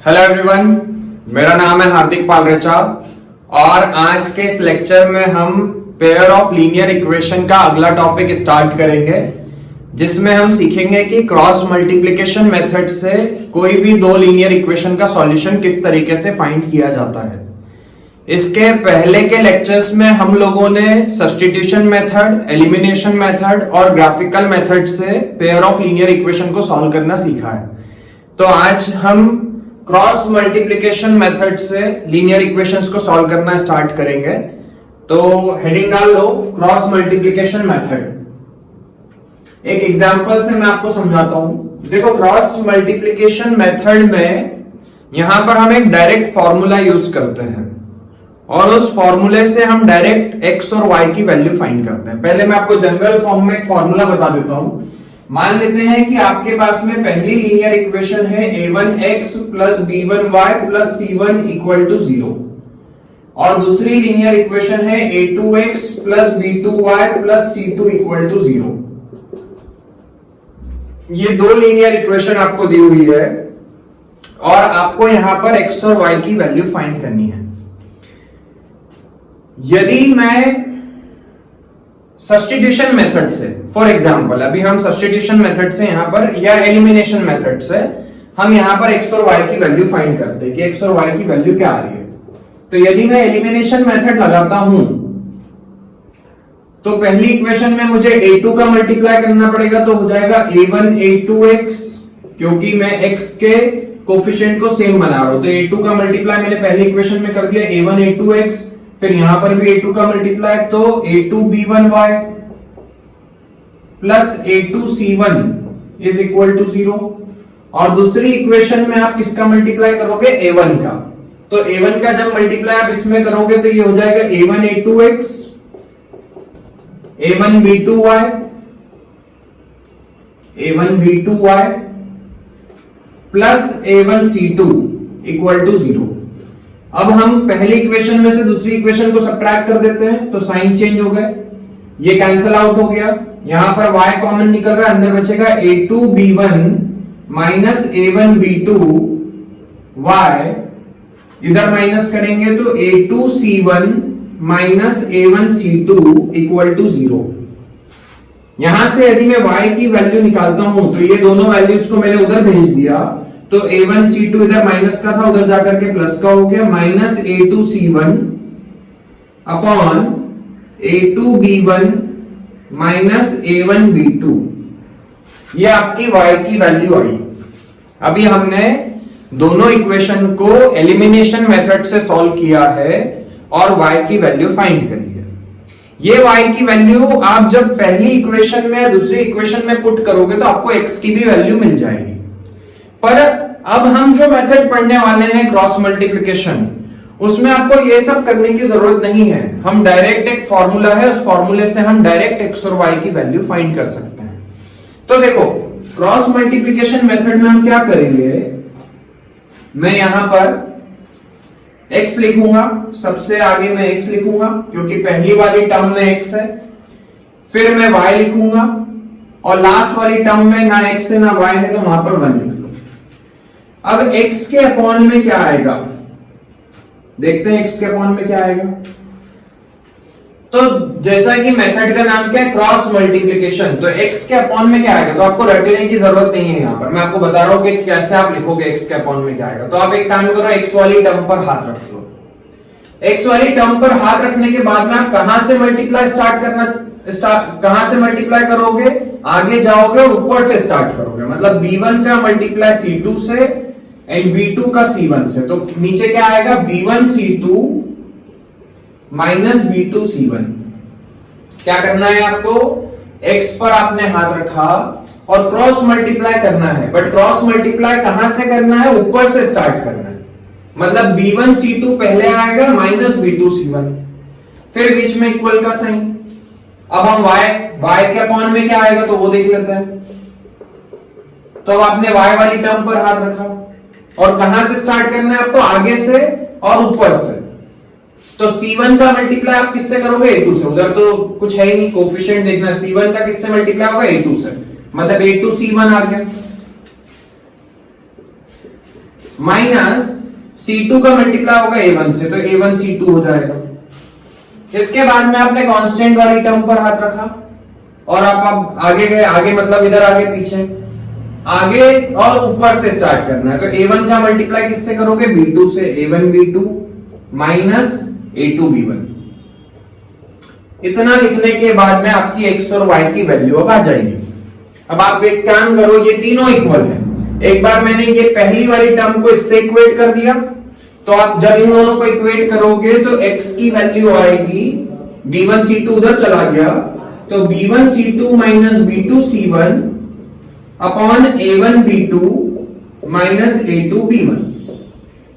Hello everyone, मेरा नाम है हार्दिक पालरेचा और आज के इस लेक्चर में हम पेयर ऑफ लीनियर इक्वेशन का अगला टॉपिक स्टार्ट करेंगे, जिसमें हम सीखेंगे कि क्रॉस मल्टीप्लिकेशन मेथड से कोई भी दो लीनियर इक्वेशन का सॉल्यूशन किस तरीके से फाइंड किया जाता है। इसके पहले के लेक्चर्स में हम लोगों ने सब्स्टिट्यूशन मेथड, एलिमिनेशन मेथड और ग्राफिकल मेथड से पेयर ऑफ लीनियर इक्वेशन को सॉल्व करना सीखा है। तो आज हम क्रॉस मल्टीप्लिकेशन मेथड से लीनियर इक्वेशंस को सॉल्व करना स्टार्ट करेंगे। तो हेडिंग डाल लो, क्रॉस मल्टीप्लिकेशन मेथड। एक एग्जांपल से मैं आपको समझाता हूं। देखो, क्रॉस मल्टीप्लिकेशन मेथड में यहां पर हम एक डायरेक्ट फॉर्मूला यूज करते हैं और उस फॉर्मूले से हम डायरेक्ट x और y की वैल्यू फाइंड करते हैं। पहले मैं आपको जनरल फॉर्म में एक फॉर्मूला बता देता हूं। मान लेते हैं कि आपके पास में पहली लीनियर इक्वेशन है a1x plus b1y plus c1 equal to 0 और दूसरी लीनियर इक्वेशन है a2x plus b2y plus c2 equal to 0। ये दो लीनियर इक्वेशन आपको दी हुई है और आपको यहां पर x और y की वैल्यू फाइंड करनी है। यदि मैं सब्स्टिट्यूशन मेथड से, फॉर एग्जांपल अभी हम सब्स्टिट्यूशन मेथड से यहां पर या एलिमिनेशन मेथड से हम यहां पर x और y की वैल्यू फाइंड करते हैं कि x और y की वैल्यू क्या आ रही है। तो यदि मैं एलिमिनेशन मेथड लगाता हूं तो पहली इक्वेशन में मुझे a2 का मल्टीप्लाई करना पड़ेगा, तो हो जाएगा a1 a2x, क्योंकि मैं x के कोफिशिएंट को सेम बना रहा हूं। तो a2 का मल्टीप्लाई मैंने पहली इक्वेशन में कर दिया a1 a2x, फिर यहां पर भी a2 का मल्टीप्लाई, तो a2 b1y plus a2 c1 is equal to 0। और दूसरी इक्वेशन में आप किसका मल्टीप्लाई करोगे? a1 का। तो a1 का जब मल्टीप्लाई आप इसमें करोगे तो ये हो जाएगा a1 a2x, a1 b2y, a1 b2y plus a1 c2 equal to 0। अब हम पहली इक्वेशन में से दूसरी इक्वेशन को सब्ट्रैक्ट कर देते हैं, तो साइन चेंज हो गए, ये कैंसिल आउट हो गया। यहां पर y कॉमन निकल रहा है, अंदर बचेगा a2 b1 minus a1 b2 y, इधर माइनस करेंगे तो a2 c1 minus a1 c2 equal to 0। यहां से यदि मैं y की वैल्यू निकालता हूं तो ये दोनों वैल्यूज को मैंने उधर भेज दिया, तो a1 c2 इधर माइनस का था, उधर जाकर के प्लस का हो गया, minus a2 c1 upon a2 b1 minus a1 b2। ये आपकी y की वैल्यू आई। अभी हमने दोनों इक्वेशन को एलिमिनेशन मेथड से सॉल्व किया है और y की वैल्यू फाइंड करी है। ये y की वैल्यू आप जब पहली इक्वेशन में या दूसरी इक्वेशन में पुट करोगे तो आपको x की भी वैल्यू मिल जाएगी। पर अब हम जो मेथड पढ़ने वाले हैं क्रॉस मल्टीप्लिकेशन, उसमें आपको ये सब करने की जरूरत नहीं है। हम डायरेक्ट एक फॉर्मूला है, उस फॉर्मूले से हम डायरेक्ट x और y की वैल्यू फाइंड कर सकते हैं। तो देखो, क्रॉस मल्टीप्लिकेशन मेथड में हम क्या करेंगे, मैं यहां पर x लिखूंगा, सबसे आगे मैं x लिखूंगा क्योंकि पहली वाली टर्म में x है, फिर मैं y लिखूंगा और लास्ट वाली टर्म में ना x है ना y है, तो वहां पर 1 लिख लो। अब x के अपॉन में क्या आएगा, देखते हैं x के अपॉन में क्या आएगा। तो जैसा कि मेथड का नाम क्या है, क्रॉस मल्टीप्लिकेशन, तो x के अपॉन में क्या आएगा, तो आपको रटने की जरूरत नहीं है। यहां पर मैं आपको बता रहा हूं कि कैसे आप लिखोगे x के अपॉन में क्या आएगा। तो आप एक काम करो, x वाली टर्म पर हाथ रख लो। x वाली टर्म पर हाथ रखने के बाद में आप कहां से मल्टीप्लाई कहां से मल्टीप्लाई करोगे, आगे जाओगे और ऊपर से स्टार्ट करोगे। मतलब b1 का मल्टीप्लाई c2 से एंड b2 का c1 से, तो नीचे क्या आएगा, b1 c2 minus b2 c1। क्या करना है आपको, x पर आपने हाथ रखा और क्रॉस मल्टीप्लाई करना है, बट क्रॉस मल्टीप्लाई कहां से करना है, ऊपर से स्टार्ट करना है। मतलब b1 c2 पहले आएगा माइनस b2 c1, फिर बीच में इक्वल का साइन। अब हम y के अपॉन में क्या आएगा तो वो देख लेते हैं। तो अब आपने y वाली टर्म पर हाथ रखा और कहां से स्टार्ट करना है आपको, आगे से और ऊपर से। तो c1 का मल्टीप्लाई आप किससे करोगे, a2 से। उधर तो कुछ है ही नहीं, कोफिशिएंट देखना। c1 का किससे मल्टीप्लाई होगा, a2 से, मतलब a2 c1 आ गया। माइनस C2 का मल्टीप्लाई होगा A1 से, तो A1 C2 हो जाएगा। इसके बाद में आपने कांस्टेंट वाली टर्म पर हाथ रखा और आप आगे गए, आगे मतलब इधर आगे पीछे, आगे और ऊपर से स्टार्ट करना है। तो A1 का मल्टीप्लाई किससे करोगे? B2 से, A1 B2 minus A2 B1। इतना लिखने के बाद में आपकी x और y की वैल्यू अब आ जाएगी। अब आप एक काम करो, ये तीनों इक्वल है। एक बार मैंने ये पहली वाली टर्म को इससे इक्वेट कर दिया, तो आप जब इन दोनों को इक्वेट करोगे तो x की वैल्यू आएगी, B1 C2 उधर चला गया, तो B1 C2 minus B2 C1 upon A1 B2 minus A2 B1।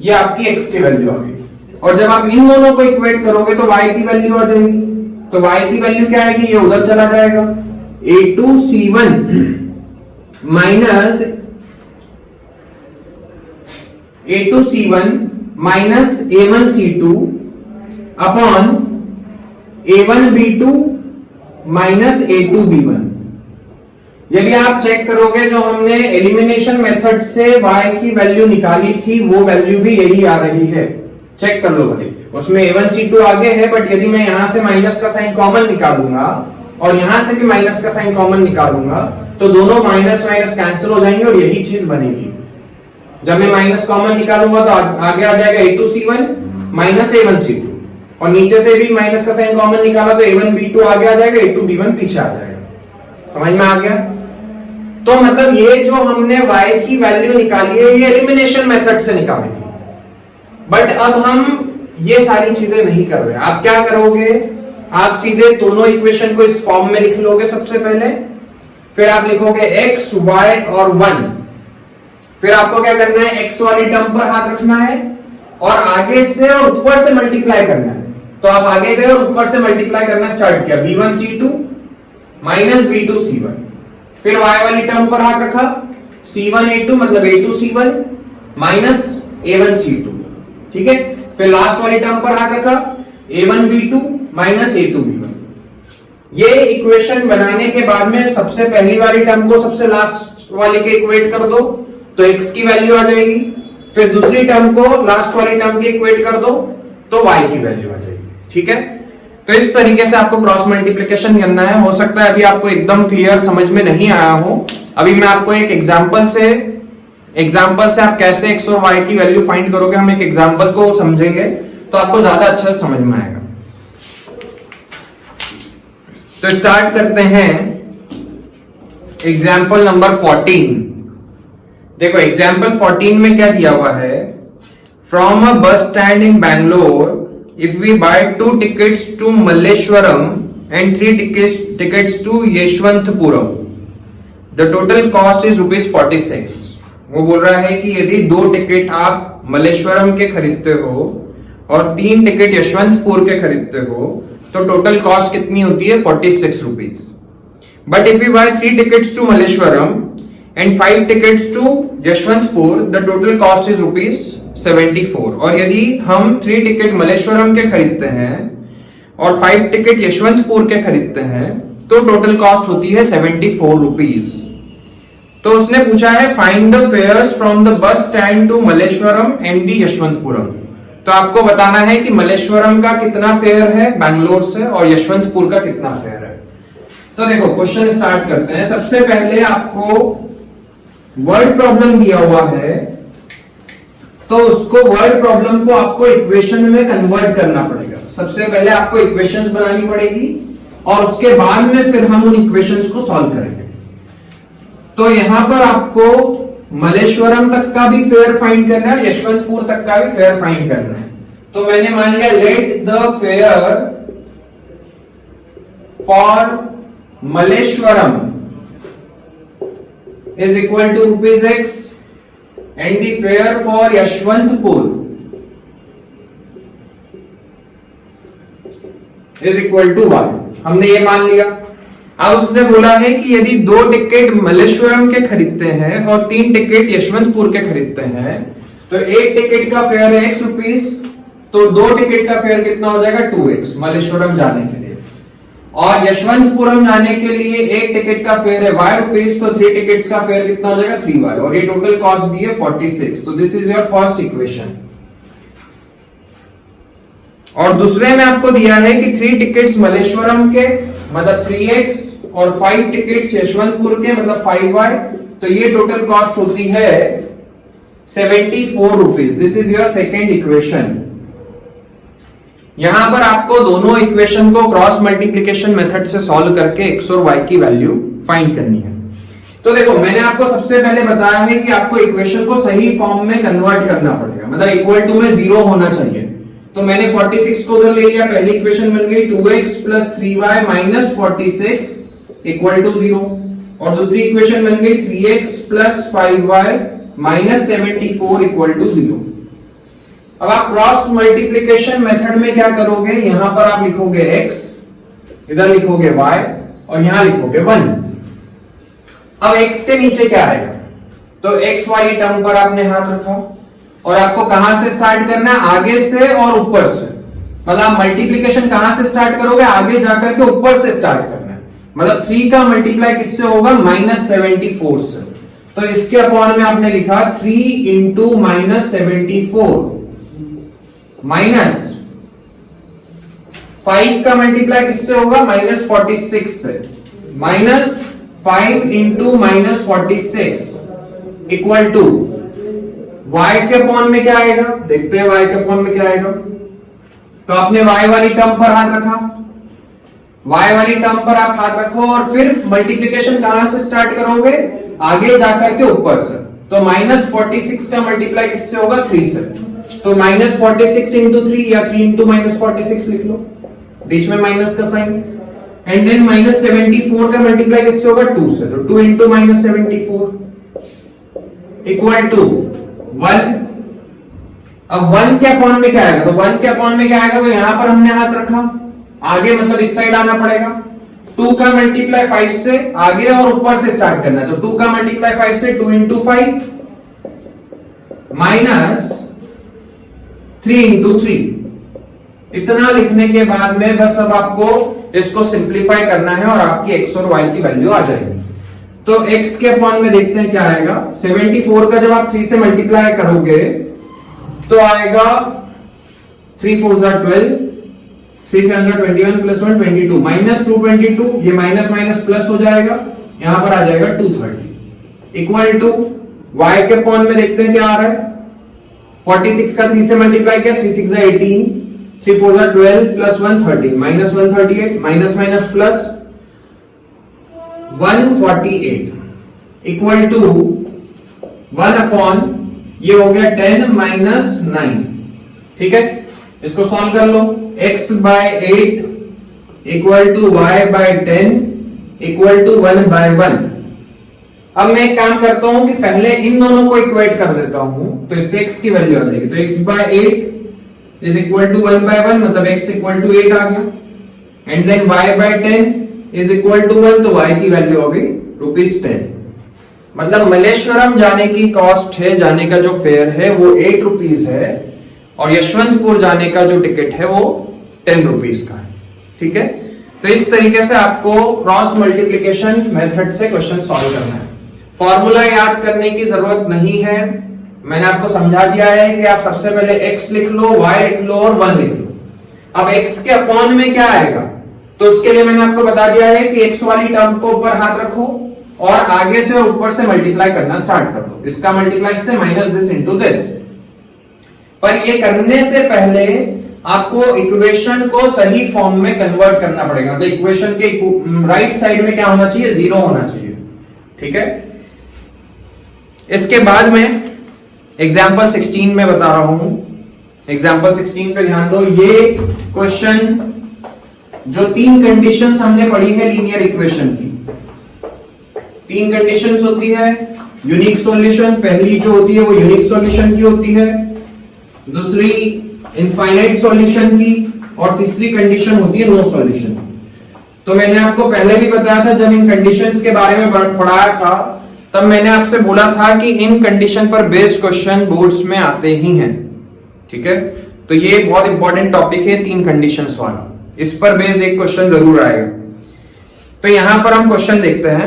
ये आपकी x की वैल्यू आ गई। और जब आप इन दोनों को इक्वेट करोगे तो y की वैल्यू आ जाएगी। तो y की वैल्यू क्या आएगी? ये उधर चला जाएगा, A2 C1 minus A2 C1 minus A1 C2 upon A1 B2 minus A2 B1। यदि आप चेक करोगे, जो हमने एलिमिनेशन मेथड से y की वैल्यू निकाली थी वो वैल्यू भी यही आ रही है। चेक कर लो भाई, उसमें A1 C2 आगे है, बट यदि मैं यहां से माइनस का साइन कॉमन निकालूंगा और यहां से भी माइनस का साइन कॉमन निकालूंगा तो दोनों माइनस माइनस कैंसिल हो जाएंगे और यही चीज बनेगी। जब मैं माइनस कॉमन निकालूंगा तो आगे आ जाएगा A2 C1 minus A1 C2, और नीचे से भी माइनस का साइन कॉमन निकाला तो A1 B2 आगे आ जाएगा, A2 B1 पीछे आ जाएगा। समझ में आ गया? तो मतलब ये जो हमने y की वैल्यू निकाली है ये एलिमिनेशन मेथड से निकाली थी, बट अब हम ये सारी चीजें नहीं कर रहे। आप क्या करोगे? आप सीधे दोनों इक्वेशन को इस फॉर्म में लिख लोगे सबसे पहले, फिर आप लिखोगे x, y और 1। फिर आपको क्या करना है? x वाली टर्म पर हाथ रखना है और आगे से और ऊपर से मल्टीप्लाई करना है। तो आप आगे गए और ऊपर से मल्टीप्लाई करना स्टार्ट किया, B1 C2 minus B2 C1। फिर y वाली टर्म पर हाथ रखा, C1 A2 मतलब A2 C1 minus A1 C2, ठीक है। फिर लास्ट वाली टर्म पर हाथ रखा, A1 B2 minus A2 B1। ये इक्वेशन बनाने के बाद में सबसे पहली वाली टर्म को सबसे लास्ट वाले के इक्वेट कर दो तो x की वैल्यू आ जाएगी। फिर दूसरी टर्म को लास्ट वाली टर्म के इक्वेट कर दो तो y की वैल्यू आ जाएगी, ठीक है। तो इस तरीके से आपको क्रॉस मल्टीप्लिकेशन करना है। हो सकता है अभी आपको एकदम क्लियर समझ में नहीं आया हो। अभी मैं आपको एक एग्जांपल से आप कैसे x और y की वैल्यू फाइंड करोगे, हम एक एग्जांपल को समझेंगे तो आपको ज्यादा अच्छा समझ में आएगा। तो स्टार्ट करते हैं एग्जांपल नंबर 14। देखो एग्जांपल 14 में क्या दिया हुआ है, from a bus stand in Bangalore if we buy 2 tickets to Malleshwaram and 3 tickets to Yeshwanthpuram, the total cost is ₹46। वो बोल रहा है कि यदि 2 टिकट आप मल्लेश्वरम के खरीदते हो और 3 टिकट यशवंतपुर के खरीदते हो तो टोटल कॉस्ट कितनी होती है? ₹46। But if you buy 3 tickets to Malleswaram and 5 tickets to Yeshwanthpur, the total cost is ₹74। और यदि हम 3 टिकट मल्लेश्वरम के खरीदते हैं और 5 टिकट यशवंतपुर के खरीदते हैं तो टोटल कॉस्ट होती है ₹74। तो उसने पूछा है find the fares from the bus stand to Malleswaram and the Yeshwanthpuram. तो आपको बताना है कि मल्लेश्वरम का कितना फेयर है बैंगलोर से और यशवंतपुर का कितना फेयर है। तो देखो क्वेश्चन स्टार्ट करते हैं। सबसे पहले आपको वर्ड प्रॉब्लम दिया हुआ है तो उसको वर्ड प्रॉब्लम को आपको इक्वेशन में कन्वर्ट करना पड़ेगा। सबसे पहले आपको इक्वेशंस बनानी पड़ेगी और उसके बाद में फिर हम उन इक्वेशंस को सॉल्व करेंगे। तो यहां पर आपको मल्लेश्वरम तक का भी फेयर फाइंड करना है, यशवंतपुर तक का भी फेयर फाइंड करना है। तो मैंने मान लिया let the fare for Malleswaram is equal to ₹X and the fare for Yashwantpur is equal to Y। हमने ये मान लिया। अब उसने बोला है कि यदि 2 टिकट मल्लेश्वरम के खरीदते हैं और 3 टिकट यशवंतपुर के खरीदते हैं तो एक टिकट का फेयर है ₹X, तो 2 टिकट का फेयर कितना हो जाएगा? 2X मल्लेश्वरम जाने के लिए। और यशवंतपुरम जाने के लिए एक टिकट का फेयर है ₹Y, तो 3 टिकट्स का फेयर कितना हो जाएगा 3Y, और ये टोटल कॉस्ट दी है 46। तो this is your first equation. और दूसरे में आपको दिया है कि 3 टिकट्स मलेश्वरम के मतलब 3X और 5 टिकट्स यशवंतपुर के मतलब 5Y, तो ये टोटल कॉस्ट होती है ₹74। This is your second equation. यहां पर आपको दोनों इक्वेशन को क्रॉस मल्टीप्लिकेशन मेथड से सॉल्व करके x और y की वैल्यू फाइंड करनी है। तो देखो मैंने आपको सबसे पहले बताया है कि आपको इक्वेशन को सही फॉर्म में कन्वर्ट करना पड़ेगा, मतलब इक्वल टू में 0 होना चाहिए। तो मैंने 46 को उधर ले लिया, पहली इक्वेशन बन गई 2x + 3y - 46 = 0, और दूसरी इक्वेशन बन गई 3x + 5y - 74 = 0। अब आप क्रॉस मल्टीप्लिकेशन मेथड में क्या करोगे, यहां पर आप लिखोगे x, इधर लिखोगे y और यहां लिखोगे 1। अब x के नीचे क्या आएगा, तो x वाली टर्म पर आपने हाथ रखा और आपको कहां से स्टार्ट करना है, आगे से और ऊपर से। मतलब मल्टीप्लिकेशन कहां से स्टार्ट करोगे, आगे जाकर के ऊपर से स्टार्ट करना है। मतलब 3 का मल्टीप्लाई किससे होगा, -74 से। तो इसके अपॉन में आपने लिखा 3 × -74 माइनस 5 का मल्टीप्लाई किससे होगा, -46 से। -5 × -46 = y के अपॉन में क्या आएगा, देखते हैं y के अपॉन में क्या आएगा। तो आपने y वाली टर्म पर हाथ रखा, y वाली टर्म पर आप हाथ रखो और फिर मल्टीप्लिकेशन कहां से स्टार्ट करोगे, आगे जाकर के ऊपर से। तो -46 का मल्टीप्लाई किससे होगा, 3 से। तो -46 × 3 या 3 × -46 लिख लो, बीच में माइनस का साइन। एंड देन -74 का मल्टीप्लाई किससे होगा, 2 से। तो 2 × -74 = 1। अब 1 के अपॉन में क्या आएगा, तो 1 के अपॉन में क्या आएगा, तो यहां पर हमने हाथ रखा, आगे मतलब इस साइड आना पड़ेगा। 2 का मल्टीप्लाई 5 से, आगे और ऊपर से स्टार्ट करना है। तो 2 का मल्टीप्लाई 5 से, 2 × 5 -3 × 3। इतना लिखने के बाद में बस अब आपको इसको सिंप्लीफाई करना है और आपकी x और y की वैल्यू आ जाएगी। तो x के अपॉन में देखते हैं क्या आएगा। 74 का जब आप 3 से मल्टीप्लाई करोगे तो आएगा 3 × 4 = 12, 3 × 7 = 21 + 1 22 -222, ये माइनस माइनस प्लस हो जाएगा, यहां पर आ जाएगा 230 = y के अपॉन में देखते हैं क्या आ रहा है। 46 का 3 से मल्टीप्लाई किया, 3 × 6 = 18, 3 × 4 = 12 + 1 13, -138, माइनस माइनस प्लस 148 = 1/, ये हो गया 10 - 9। ठीक है, इसको सॉल्व कर लो। x/8 = y/10 = 1/1। अब मैं एक काम करता हूं कि पहले इन दोनों को इक्वेट कर देता हूं, तो इससे x की वैल्यू आ जाएगी। तो x/8 = 1/1, मतलब x = 8 आ गया। एंड देन y/10 = 1, तो y की वैल्यू हो गई ₹10। मतलब मलेश्वरम जाने की कॉस्ट है, जाने का जो फेयर है वो ₹8 है, और यशवंतपुर जाने का जो टिकट है वो ₹10 का है। ठीक है, तो इस तरीके से आपको क्रॉस मल्टीप्लिकेशन मेथड से क्वेश्चन सॉल्व करना है। फॉर्मूला याद करने की जरूरत नहीं है, मैंने आपको समझा दिया है कि आप सबसे पहले x लिख लो, y लिख लो और 1 लिख लो। अब x के अपॉन में क्या आएगा, तो उसके लिए मैंने आपको बता दिया है कि x वाली टर्म को ऊपर हाथ रखो और आगे से और ऊपर से मल्टीप्लाई करना स्टार्ट कर दो। इसका मल्टीप्लाई से माइनस दिस इंटू दिस। पर ये करने से पहले आपको इक्वेशन को सही फॉर्म में कन्वर्ट करना पड़ेगा। तो इक्वेशन के राइट साइड में क्या होना चाहिए, 0 होना चाहिए। ठीक है, इसके बाद में एग्जाम्पल 16 में बता रहा हूं। एग्जाम्पल 16 पे ध्यान दो। ये क्वेश्चन जो 3 कंडीशंस हमने पढ़ी है लीनियर इक्वेशन की, 3 कंडीशंस होती है। यूनिक सॉल्यूशन पहली जो होती है वो यूनिक सॉल्यूशन की होती है, दूसरी इनफाइनाइट सॉल्यूशन की, और तीसरी कंडीशन होती है नो सॉल्यूशन। तो मैंने आपको पहले भी बताया था, जब इन कंडीशंस के बारे में पढ़ाया था तब मैंने आपसे बोला था कि इन कंडीशन पर बेस्ड क्वेश्चन बोर्ड्स में आते ही हैं। ठीक है, तो ये बहुत इंपॉर्टेंट टॉपिक है 3 कंडीशंस वाला, इस पर बेस्ड एक क्वेश्चन जरूर आएगा। तो यहां पर हम क्वेश्चन देखते हैं,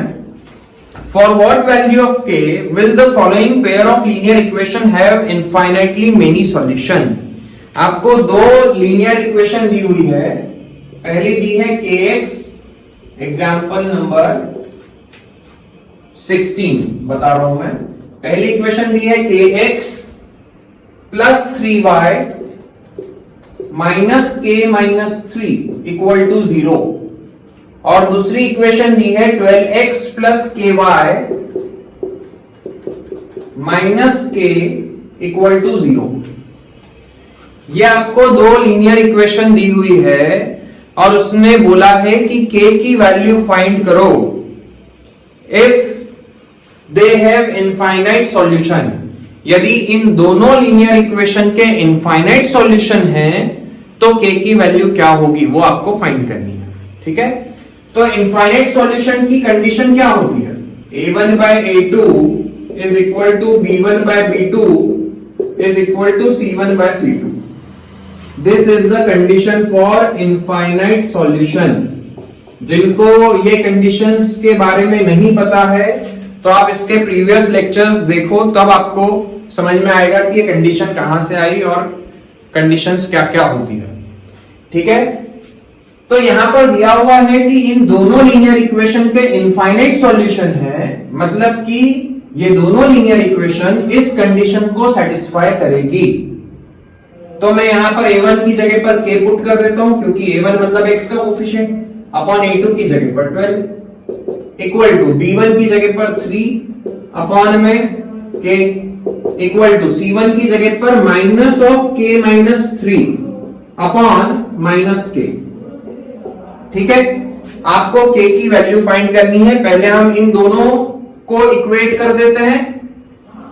for what value of k will the following pair of linear equation have infinitely many solution. आपको दो लीनियर इक्वेशन दी हुई है, पहली दी है kx, एग्जाम्पल नंबर 16 बता रहा हूं मैं। पहली इक्वेशन दी है kx plus 3y minus k minus 3 equal to 0, और दूसरी इक्वेशन दी है 12x plus ky minus k equal to 0। ये आपको दो लीनियर इक्वेशन दी हुई है और उसने बोला है कि k की वैल्यू फाइंड करो if they have infinite solution. यदि इन दोनों लीनियर इक्वेशन के इनफाइनाइट सॉल्यूशन हैं तो k की वैल्यू क्या होगी वो आपको फाइंड करनी है। ठीक है, तो इनफाइनाइट सॉल्यूशन की कंडीशन क्या होती है, a1 by a2 is equal to b1 by b2 is equal to c1 by c2। This is the condition for infinite solution. जिनको ये कंडीशंस के बारे में नहीं पता है तो आप इसके प्रीवियस लेक्चर्स देखो, तब आपको समझ में आएगा कि ये कंडीशन कहां से आई और कंडीशंस क्या क्या होती है। ठीक है, तो यहां पर दिया हुआ है कि इन दोनों लीनियर इक्वेशन के इनफाइनाइट सॉल्यूशन है, मतलब कि ये दोनों लीनियर इक्वेशन इस कंडीशन को सेटिस्फाई करेगी। तो मैं यहां पर a1 की जगह पर k पुट कर देता हूं, क्योंकि a1 मतलब x का कोफिशिएंट, अपॉन a2 की जगह पर 12 इक्वल टू b1 की जगह पर 3 अपॉन में k इक्वल टू c1 की जगह पर minus of k minus 3 upon minus k। ठीक है, आपको k की वैल्यू फाइंड करनी है। पहले हम इन दोनों को इक्वेट कर देते हैं,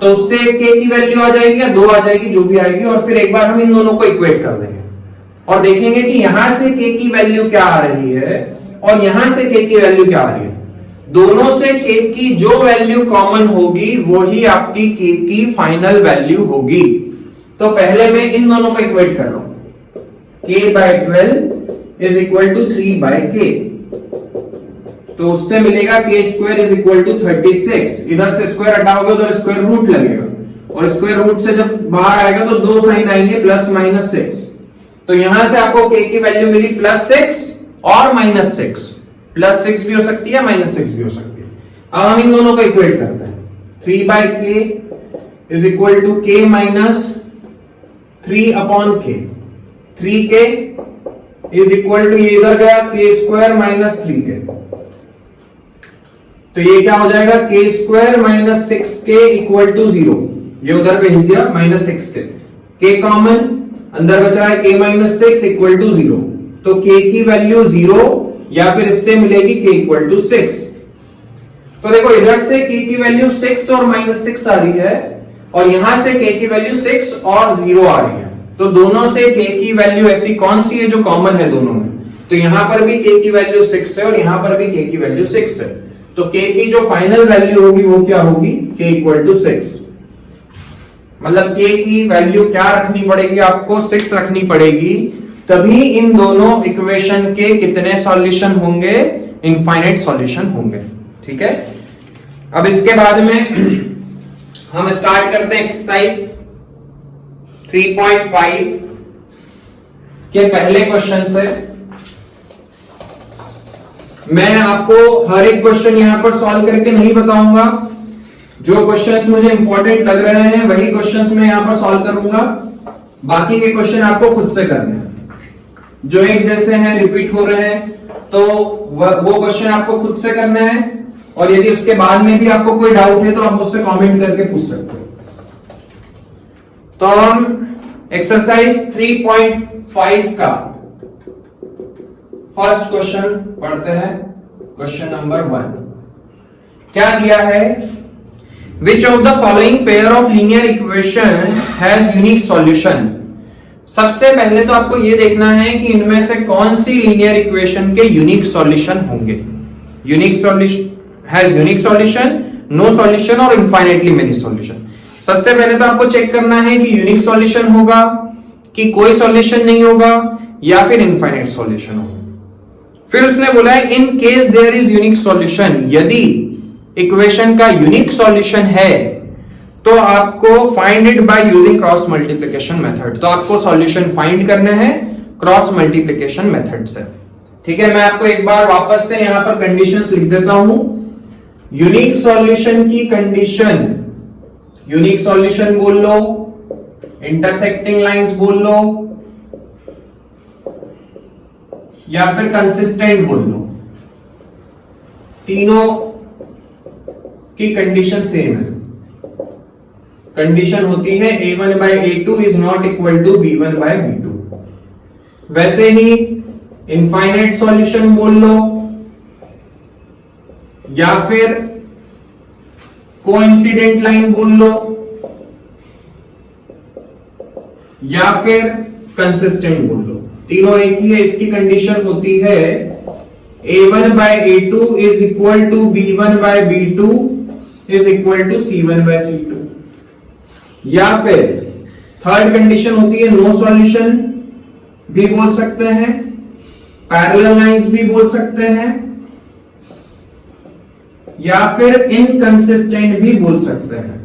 तो उससे k की वैल्यू आ जाएगी या 2 आ जाएगी, जो भी आएगी, और फिर एक बार हम इन दोनों को इक्वेट कर देंगे और देखेंगे कि यहां से k की वैल्यू क्या आ रही है और यहां से k की वैल्यू क्या आ रही है। दोनों से k की जो वैल्यू कॉमन होगी वो ही आपकी k की फाइनल वैल्यू होगी। तो पहले मैं इन दोनों को इक्वेट कर रहा हूं, k by 12 is equal to 3 by k, तो उससे मिलेगा k square is equal to 36। इधर से स्क्वायर हटाओगे उधर स्क्वायर रूट लगेगा, और स्क्वायर रूट से जब बाहर आएगा तो दो साइन आएंगे प्लस माइनस 6। तो यहां से आपको k की वैल्यू मिली प्लस 6 और माइनस 6। प्लस 6 भी हो सकती है, माइनस 6 भी हो सकती है। अब हम इन दोनों को इक्वेट करते हैं, 3 by k is equal to k minus 3 upon k। 3k is equal to, ये इधर गया k स्क्वायर माइनस 3k, तो ये क्या हो जाएगा, k square minus 6k equal to 0। ये उधर भेज दिया माइनस 6k, k कॉमन अंदर बच रहा है k माइनस 6 इक्वल टू 0, तो k की वैल्यू 0 या फिर इससे मिलेगी k इक्वल टू 6। तो देखो इधर से k की वैल्यू 6 और माइनस 6 आ रही है, और यहां से k की वैल्यू 6 और 0 आ रही है। तो दोनों से k की वैल्यू ऐसी कौन सी है जो कॉमन है दोनों में, तो यहां पर भी k की वैल्यू 6 है और यहां पर भी k की वैल्यू 6 है। तो k की जो फाइनल वैल्यू होगी वो क्या होगी, k इक्वल टू 6। मतलब k की वैल्यू क्या रखनी पड़ेगी, आपको 6 रखनी पड़ेगी, तभी इन दोनों इक्वेशन के कितने सॉल्यूशन होंगे, इनफाइनाइट सॉल्यूशन होंगे। ठीक है, अब इसके बाद में हम स्टार्ट करते हैं एक्सरसाइज 3.5 के पहले क्वेश्चन से। मैं आपको हर एक क्वेश्चन यहां पर सॉल्व करके नहीं बताऊंगा, जो क्वेश्चंस मुझे इंपॉर्टेंट लग रहे हैं वही क्वेश्चंस मैं यहां पर सॉल्व करूंगा, बाकी के क्वेश्चन आपको खुद से करने हैं। जो एक जैसे हैं, रिपीट हो रहे हैं, तो वो क्वेश्चन आपको खुद से करना है, और यदि उसके बाद में भी आपको कोई डाउट है तो आप मुझसे कमेंट करके पूछ सकते हो। तो हम एक्सरसाइज 3.5 का फर्स्ट क्वेश्चन पढ़ते हैं। क्वेश्चन नंबर 1 क्या दिया है, which of the following pair of linear equation has unique solution. सबसे पहले तो आपको यह देखना है कि इनमें से कौन सी लीनियर इक्वेशन के यूनिक सॉल्यूशन होंगे। Unique solution, has unique solution, no solution और इनफाइनाइटली मेनी सॉल्यूशन। सबसे पहले तो आपको चेक करना है कि यूनिक सॉल्यूशन होगा कि कोई सॉल्यूशन नहीं होगा या फिर इनफाइनाइट सॉल्यूशन होगा। फिर उसने बोला है in case there is unique solution, यदि इक्वेशन का यूनिक सॉल्यूशन है तो आपको find it by using cross multiplication method. तो आपको सॉल्यूशन फाइंड करने हैं क्रॉस मल्टीप्लिकेशन मेथड से। ठीक है, मैं आपको एक बार वापस से यहां पर कंडीशंस लिख देता हूं। यूनिक सॉल्यूशन की कंडीशन, यूनिक सॉल्यूशन बोल लो, इंटरसेक्टिंग लाइंस बोल लो, या फिर कंसिस्टेंट बोल लो, तीनों की कंडीशन सेम है। कंडीशन होती है a1 by a2 is not equal to b1 by b2। वैसे ही इनफाइनाइट सॉल्यूशन बोल लो, या फिर कोइंसिडेंट लाइन बोल लो, या फिर कंसिस्टेंट बोल लो, तीनों एक ही है। इसकी कंडीशन होती है a1 by a2 is equal to b1 by b2 is equal to c1 by c2। या फिर थर्ड कंडीशन होती है नो सॉल्यूशन भी बोल सकते हैं, पैरेलल लाइंस भी बोल सकते हैं, या फिर इनकंसिस्टेंट भी बोल सकते हैं।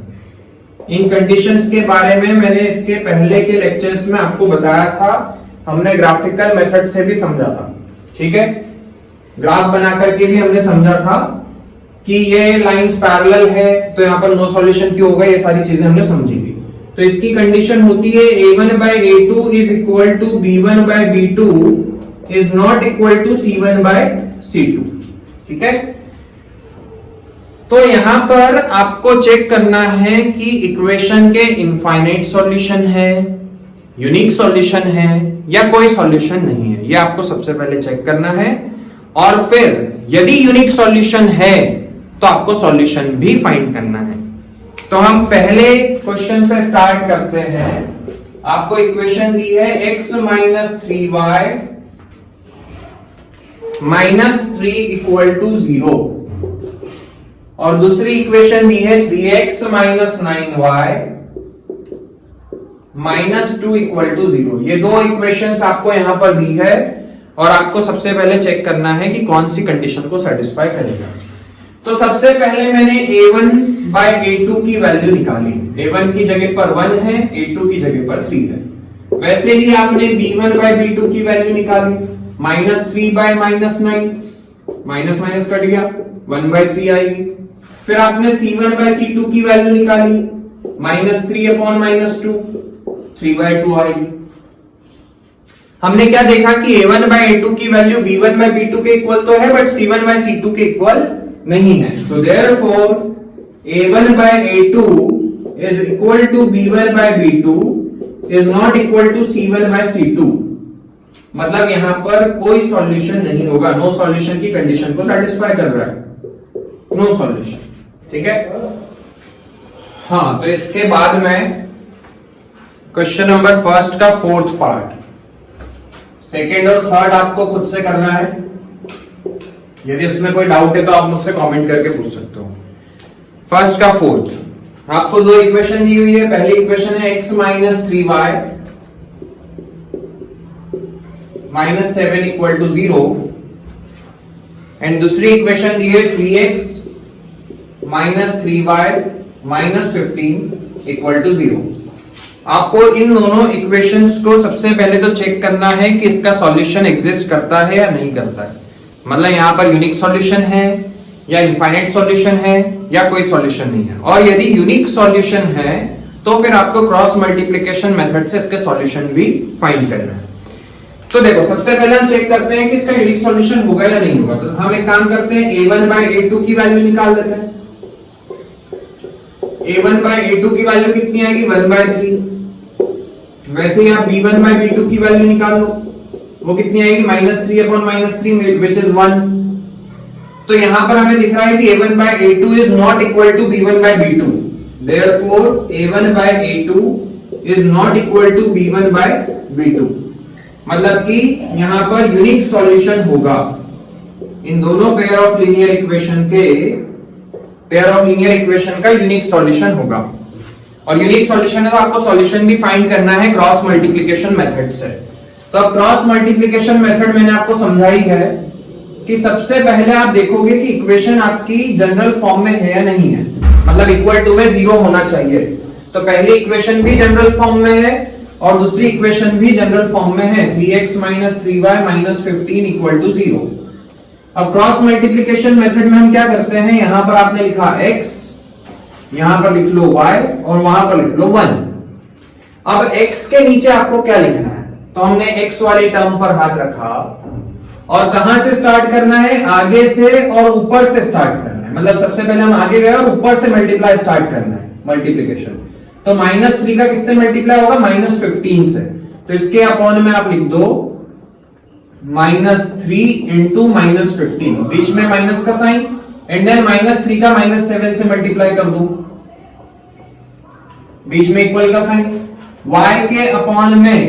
इन कंडीशंस के बारे में मैंने इसके पहले के लेक्चर्स में आपको बताया था, हमने ग्राफिकल मेथड से भी समझा था। ठीक है, ग्राफ बना करके भी हमने समझा था कि ये लाइंस पैरेलल है तो यहां पर नो सॉल्यूशन क्यों होगा, ये सारी चीजें हमने समझी थी। तो इसकी कंडीशन होती है a1 by a2 is equal to b1 by b2 is not equal to c1 by c2। ठीक है, तो यहां पर आपको चेक करना है कि इक्वेशन के इनफाइनाइट सॉल्यूशन है, यूनिक सॉल्यूशन है, या कोई सॉल्यूशन नहीं है। ये आपको सबसे पहले चेक करना है, और फिर यदि यूनिक सॉल्यूशन है तो आपको सॉल्यूशन भी फाइंड करना है। तो हम पहले क्वेश्चन से स्टार्ट करते हैं। आपको इक्वेशन दी है x minus 3y minus 3 equal to 0, और दूसरी इक्वेशन दी है 3x minus 9y minus 2 equal to 0। ये दो इक्वेशंस आपको यहां पर दी है, और आपको सबसे पहले चेक करना है कि कौन सी कंडीशन को सेटिस्फाई करेगा। तो सबसे पहले मैंने a1 by a2 की वैल्यू निकाली। a1 की जगह पर 1 है, a2 की जगह पर 3 है। वैसे ही आपने b1 by b2 की वैल्यू निकाली, minus 3 by minus 9, minus minus cut गया, 1 by 3 आएगी। फिर आपने c1 by c2 की वैल्यू निकाली, माइनस 3 अपॉन माइनस 2, 3 by 2 आएगी। हमने क्या देखा कि a1 by a2 की वैल्यू b1 by b2 के इक्वल तो है, बट c1 by c2 के इक्वल नहीं है। तो therefore a1 by a2 is equal to b1 by b2 is not equal to c1 by c2। मतलब यहां पर कोई सॉल्यूशन नहीं होगा, नो सॉल्यूशन की कंडीशन को सेटिस्फाई कर रहा है, नो सॉल्यूशन। ठीक है, हाँ, तो इसके बाद में क्वेश्चन नंबर फर्स्ट का फोर्थ पार्ट, सेकेंड और थर्ड आपको खुद से करना है। यदि उसमें कोई डाउट है तो आप मुझसे कमेंट करके पूछ सकते हो। फर्स्ट का फोर्थ, आपको दो इक्वेशन दी हुई है। पहली इक्वेशन है x minus 3y minus 7 equal to 0, and दूसरी इक्वेशन दी है 3x minus 3y minus 15 equal to 0। आपको इन दोनों इक्वेशंस को सबसे पहले तो चेक करना है कि इसका सॉल्यूशन एग्जिस्ट करता है या नहीं करता है। मतलब यहां पर यूनिक सॉल्यूशन है या इनफाइनाइट सॉल्यूशन है या कोई सॉल्यूशन नहीं है। और यदि यूनिक सॉल्यूशन है तो फिर आपको क्रॉस मल्टीप्लिकेशन मेथड से इसके सॉल्यूशन भी फाइंड करना है। तो देखो, सबसे पहले हम चेक करते हैं कि इसका यूनिक सॉल्यूशन होगा या नहीं होगा। तो हम एक काम करते हैं, a1 by a2 की वैल्यू निकाल देते हैं। a1 by a2 की वैल्यू कितनी आएगी, 1 by 3। वैसे ही आप b1 by b2 की वैल्यू निकाल लो, वो कितनी आएगी, minus 3 upon minus 3 which is 1। तो यहां पर हमें दिख रहा है कि a1 by a2 is not equal to b1 by b2, therefore a1 by a2 is not equal to b1 by b2। मतलब कि यहां पर यूनिक सॉल्यूशन होगा इन दोनों पेयर ऑफ लीनियर इक्वेशन का यूनिक सॉल्यूशन होगा। और यूनिक सॉल्यूशन है तो आपको सॉल्यूशन भी फाइंड करना है क्रॉस मल्टीप्लिकेशन मेथड से। तो अब क्रॉस मल्टीप्लिकेशन मेथड मैंने आपको समझाई है, कि सबसे पहले आप देखोगे कि इक्वेशन आपकी जनरल फॉर्म में है या नहीं है, मतलब इक्वल टू में 0 होना चाहिए। तो पहली इक्वेशन भी जनरल फॉर्म में है और दूसरी इक्वेशन भी जनरल फॉर्म में है, 3x - 3y - 15 = 0। अब क्रॉस मल्टीप्लिकेशन मेथड में हम क्या करते हैं, यहां पर आपने लिखा x, यहां पर लिख लो y और वहां पर लिख लो 1। अब x के नीचे आपको क्या लिखना है, तो हमने x वाली टर्म पर हाथ रखा और कहां से स्टार्ट करना है, आगे से और ऊपर से स्टार्ट करना है। मतलब सबसे पहले हम आगे गए और ऊपर से मल्टीप्लाई स्टार्ट करना है, मल्टीप्लिकेशन। तो -3 का किससे मल्टीप्लाई होगा, -15 से। तो इसके अपॉन में आप लिख दो -3 इंटू -15, बीच में माइनस का साइन, एंड देन -3 का -7 से मल्टीप्लाई कर दो, बीच में इक्वल का साइन। y के अपॉन में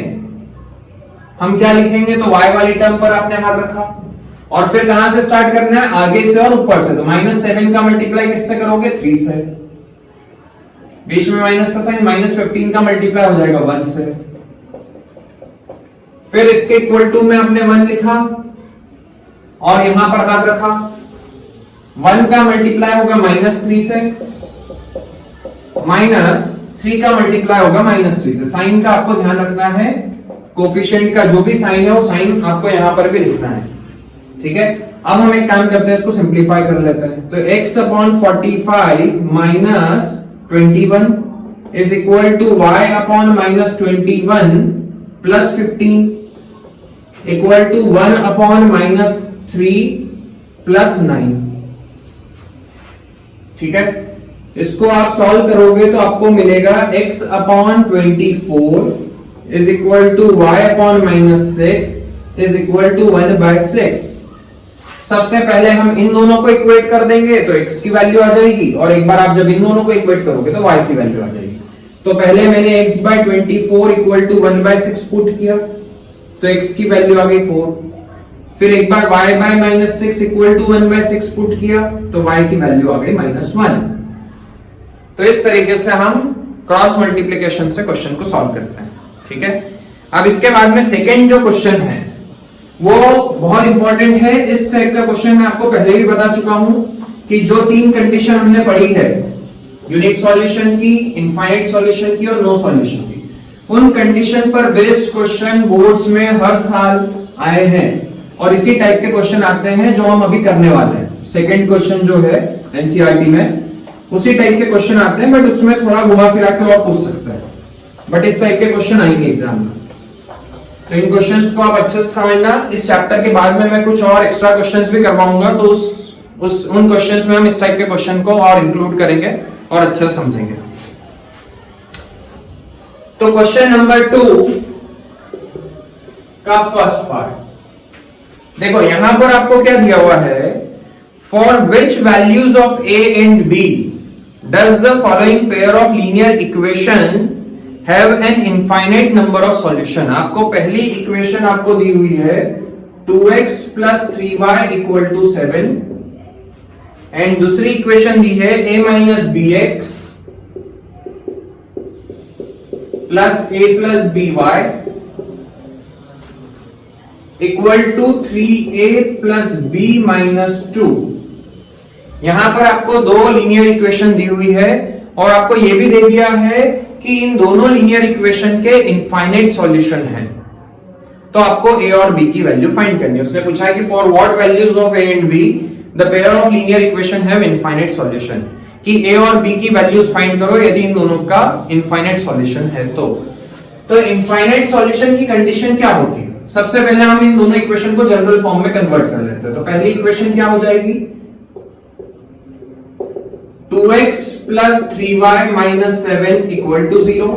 हम क्या लिखेंगे, तो y वाली टर्म पर आपने हाथ रखा और फिर कहां से स्टार्ट करना है, आगे से और ऊपर से। तो -7 का मल्टीप्लाई किससे करोगे, 3 से, बीच में माइनस का साइन, -15 का मल्टीप्लाई हो जाएगा 1 से। फिर इसके इक्वल टू में आपने 1 लिखा और यहां पर हाथ रखा, 1 का मल्टीप्लाई होगा -3 से, -3 का मल्टीप्लाई होगा -3 से। साइन का आपको ध्यान रखना है, कोफिशिएंट का जो भी साइन है वो साइन आपको यहां पर भी लिखना है, ठीक है। अब हम एक काम करते हैं, इसको सिंप्लीफाई कर लेते हैं। तो x/45 - 21 is equal to y/-21 plus 15 equal to 1/-3 plus 9, ठीक है। इसको आप सॉल्व करोगे तो आपको मिलेगा x/24 is equal to y/-6 is equal to 1/6। सबसे पहले हम इन दोनों को इक्वेट कर देंगे तो x की वैल्यू आ जाएगी, और एक बार आप जब इन दोनों को इक्वेट करोगे तो y की वैल्यू आ जाएगी। तो पहले मैंने x/24 इक्वल टू 1/6 पुट किया, तो x की वैल्यू आ गई 4। फिर एक बार y/-6 इक्वल टू 1/6 पुट किया, तो y की वैल्यू आ गई -1। तो इस तरीके से हम क्रॉस मल्टीप्लिकेशन से क्वेश्चन को सॉल्व करते हैं, ठीक है। अब इसके बाद में सेकेंड जो क्वेश्चन है वो बहुत इंपॉर्टेंट है। इस टाइप का क्वेश्चन मैं आपको पहले भी बता चुका हूं कि जो 3 कंडीशन हमने पढ़ी है, यूनिक सॉल्यूशन की, इनफाइनाइट सॉल्यूशन की और नो सॉल्यूशन की, उन कंडीशन पर बेस्ड क्वेश्चन बोर्ड्स में हर साल आए हैं और इसी टाइप के क्वेश्चन आते हैं जो हम अभी करने वाले हैं। सेकंड क्वेश्चन जो है एनसीईआरटी में उसी टाइप के क्वेश्चन आते हैं, बट उसमें थोड़ा घुमा फिरा के और पूछ सकता है, बट इस टाइप के क्वेश्चन आएंगे एग्जाम में। तो इन क्वेश्चंस को आप अच्छे से समझना। इस चैप्टर के बाद में मैं कुछ और एक्स्ट्रा क्वेश्चंस भी करवाऊंगा, तो उन क्वेश्चंस में हम इस टाइप के क्वेश्चन को और इंक्लूड करेंगे और अच्छे से समझेंगे। तो क्वेश्चन नंबर 2 का फर्स्ट पार्ट देखो, यहां पर आपको क्या दिया हुआ है, for which values of a and b does the following pair of linear equation have an infinite number of solution. आपको पहली इक्वेशन आपको दी हुई है 2x + 3y = 7 एंड दूसरी इक्वेशन दी है a - bx + a + by = 3a + b - 2। यहां पर आपको 2 लीनियर इक्वेशन दी हुई है और आपको यह भी दे दिया है कि इन दोनों लीनियर इक्वेशन के इनफाइनाइट सॉल्यूशन है। तो आपको a और b की वैल्यू फाइंड करनी है। उसने पूछा है कि for what values of a and b the pair of linear equation have infinite solution, कि a और b की वैल्यूज फाइंड करो यदि इन दोनों का इनफाइनाइट सॉल्यूशन है। तो इनफाइनाइट सॉल्यूशन की कंडीशन क्या होती है, सबसे पहले हम इन दोनों इक्वेशन को जनरल फॉर्म में कन्वर्ट कर लेते हैं। तो पहली इक्वेशन क्या हो जाएगी, 2x + 3y - 7 = 0,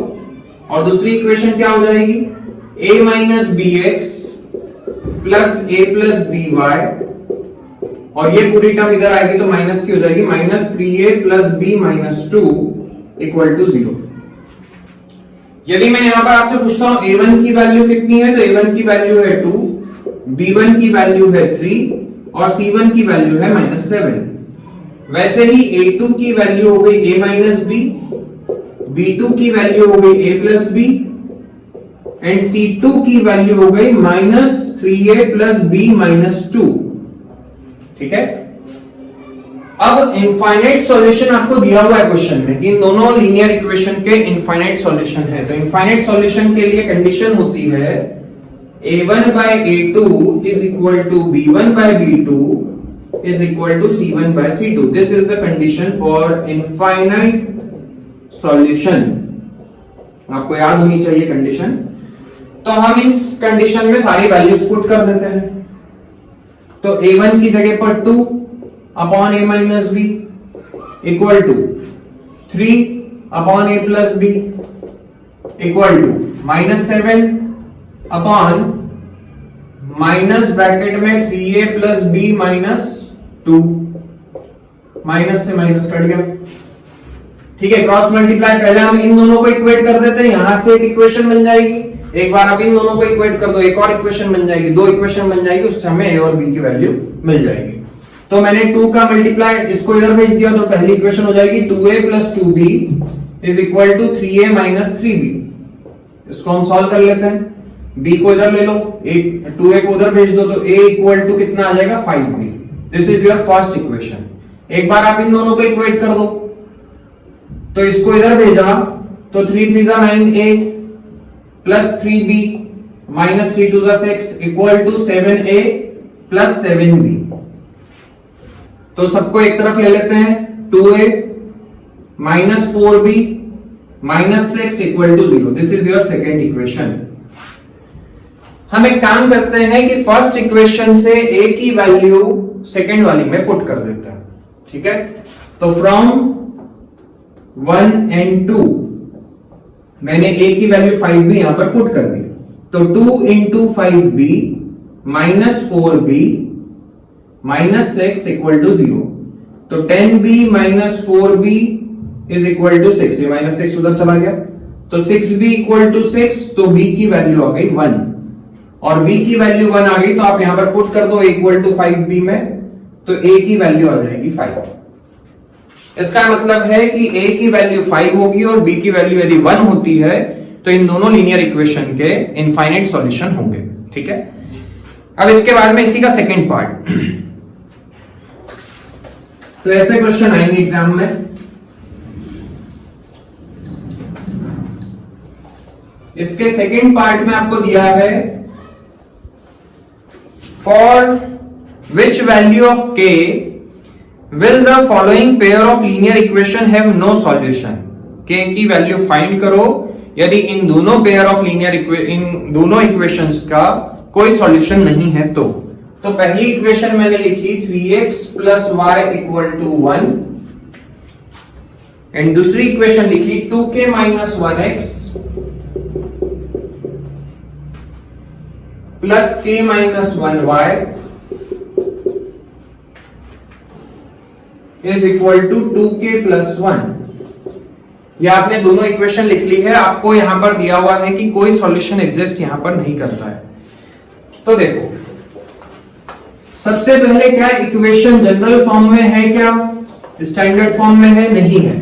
और दूसरी इक्वेशन क्या हो जाएगी, a - bx + a + by, और ये पूरी टर्म इधर आएगी तो माइनस की हो जाएगी, -3a + b - 2 = 0। यदि मैं यहां पर आपसे पूछता हूं a1 की वैल्यू कितनी है, तो a1 की वैल्यू है 2, b1 की वैल्यू है 3 और c1 की वैल्यू है -7। वैसे ही a2 की वैल्यू हो गई a - b, b2 की वैल्यू हो गई a + b एंड c2 की वैल्यू हो गई -3a + b - 2। ठीक है। अब इनफाइनाइट सॉल्यूशन आपको दिया हुआ है क्वेश्चन में कि इन दोनों लीनियर इक्वेशन के इनफाइनाइट सॉल्यूशन है, तो इनफाइनाइट सॉल्यूशन के लिए कंडीशन होती है a1 by a2 is equal to b1 by b2 is equal to c1 by c2. This is the condition for infinite solution. आपको याद होनी चाहिए कंडीशन। तो हम इस कंडीशन में सारी वैल्यूज पुट कर देते हैं। तो a1 की जगह पर 2 upon a minus b equal to 3 upon a plus b equal to -7 upon minus bracket में 3a प्लस b -2, माइनस से माइनस कट गया, ठीक है। क्रॉस मल्टीप्लाई पहले हम इन दोनों को इक्वेट कर देते हैं, यहां से एक इक्वेशन बन जाएगी। एक बार अब इन दोनों को इक्वेट कर दो, एक और इक्वेशन बन जाएगी, दो इक्वेशन बन जाएगी, उससे हमें a और b की वैल्यू मिल जाएगी। तो मैंने 2 का मल्टीप्लाई इसको इधर भेज दिया, तो पहली इक्वेशन हो जाएगी 2a plus 2b is equal to 3a minus 3b। इसको हम सॉल्व कर लेते हैं, b को इधर ले लो, 2a को उधर भेज दो, तो a इक्वल टू कितना आ जाएगा 5b। This is your first equation. एक बार आप इन दोनों को इक्वेट कर दो, तो इसको इधर भेजा तो 3 3 9a plus 3b minus 3 2 6 equal to 7a plus 7b। तो सबको एक तरफ ले लेते हैं, 2a minus 4b minus 6 equal to 0। This is your second equation. हम एक काम करते हैं कि फर्स्ट इक्वेशन से a की वैल्यू सेकेंड वाली में पुट कर देते हैं, ठीक है। तो फ्रॉम 1 and 2 मैंने a की वैल्यू 5b यहां पर पुट कर दी, तो 2 into 5b minus 4b minus 6 equal to 0। तो 10b minus 4b is equal to 6, ये माइनस 6 उधर चला गया, तो 6b इक्वल टू 6, तो b की वैल्यू आ गई 1, और b की वैल्यू 1 आ गई, तो आप यहां पर पुट कर दो इक्वल टू 5b में, तो a की वैल्यू आ जाएगी 5। इसका मतलब है कि a की वैल्यू 5 होगी और b की वैल्यू यदि 1 होती है, तो इन दोनों लीनियर इक्वेशन के इनफाइनाइट सॉल्यूशन होंगे, ठीक है। अब इसके बाद में इसी का सेकंड पार्ट, तो ऐसे क्वेश्चन आएंगे एग्जाम में। इसके सेकंड पार्ट में आपको दिया है for which value of k will the following pair of linear equation have no solution। k की वैल्यू फाइंड करो यदि इन दोनों पेयर ऑफ इन दोनों इक्वेशंस का कोई सॉल्यूशन नहीं है तो पहली इक्वेशन मैंने लिखी 3x plus y equal to 1, and दूसरी इक्वेशन लिखी 2k minus 1x plus k minus 1y is equal to 2k plus 1। ये आपने दोनों इक्वेशन लिख ली है, आपको यहां पर दिया हुआ है कि कोई सॉल्यूशन एग्जिस्ट यहां पर नहीं करता है। तो देखो, सबसे पहले क्या इक्वेशन जनरल फॉर्म में है, क्या स्टैंडर्ड फॉर्म में है? नहीं है,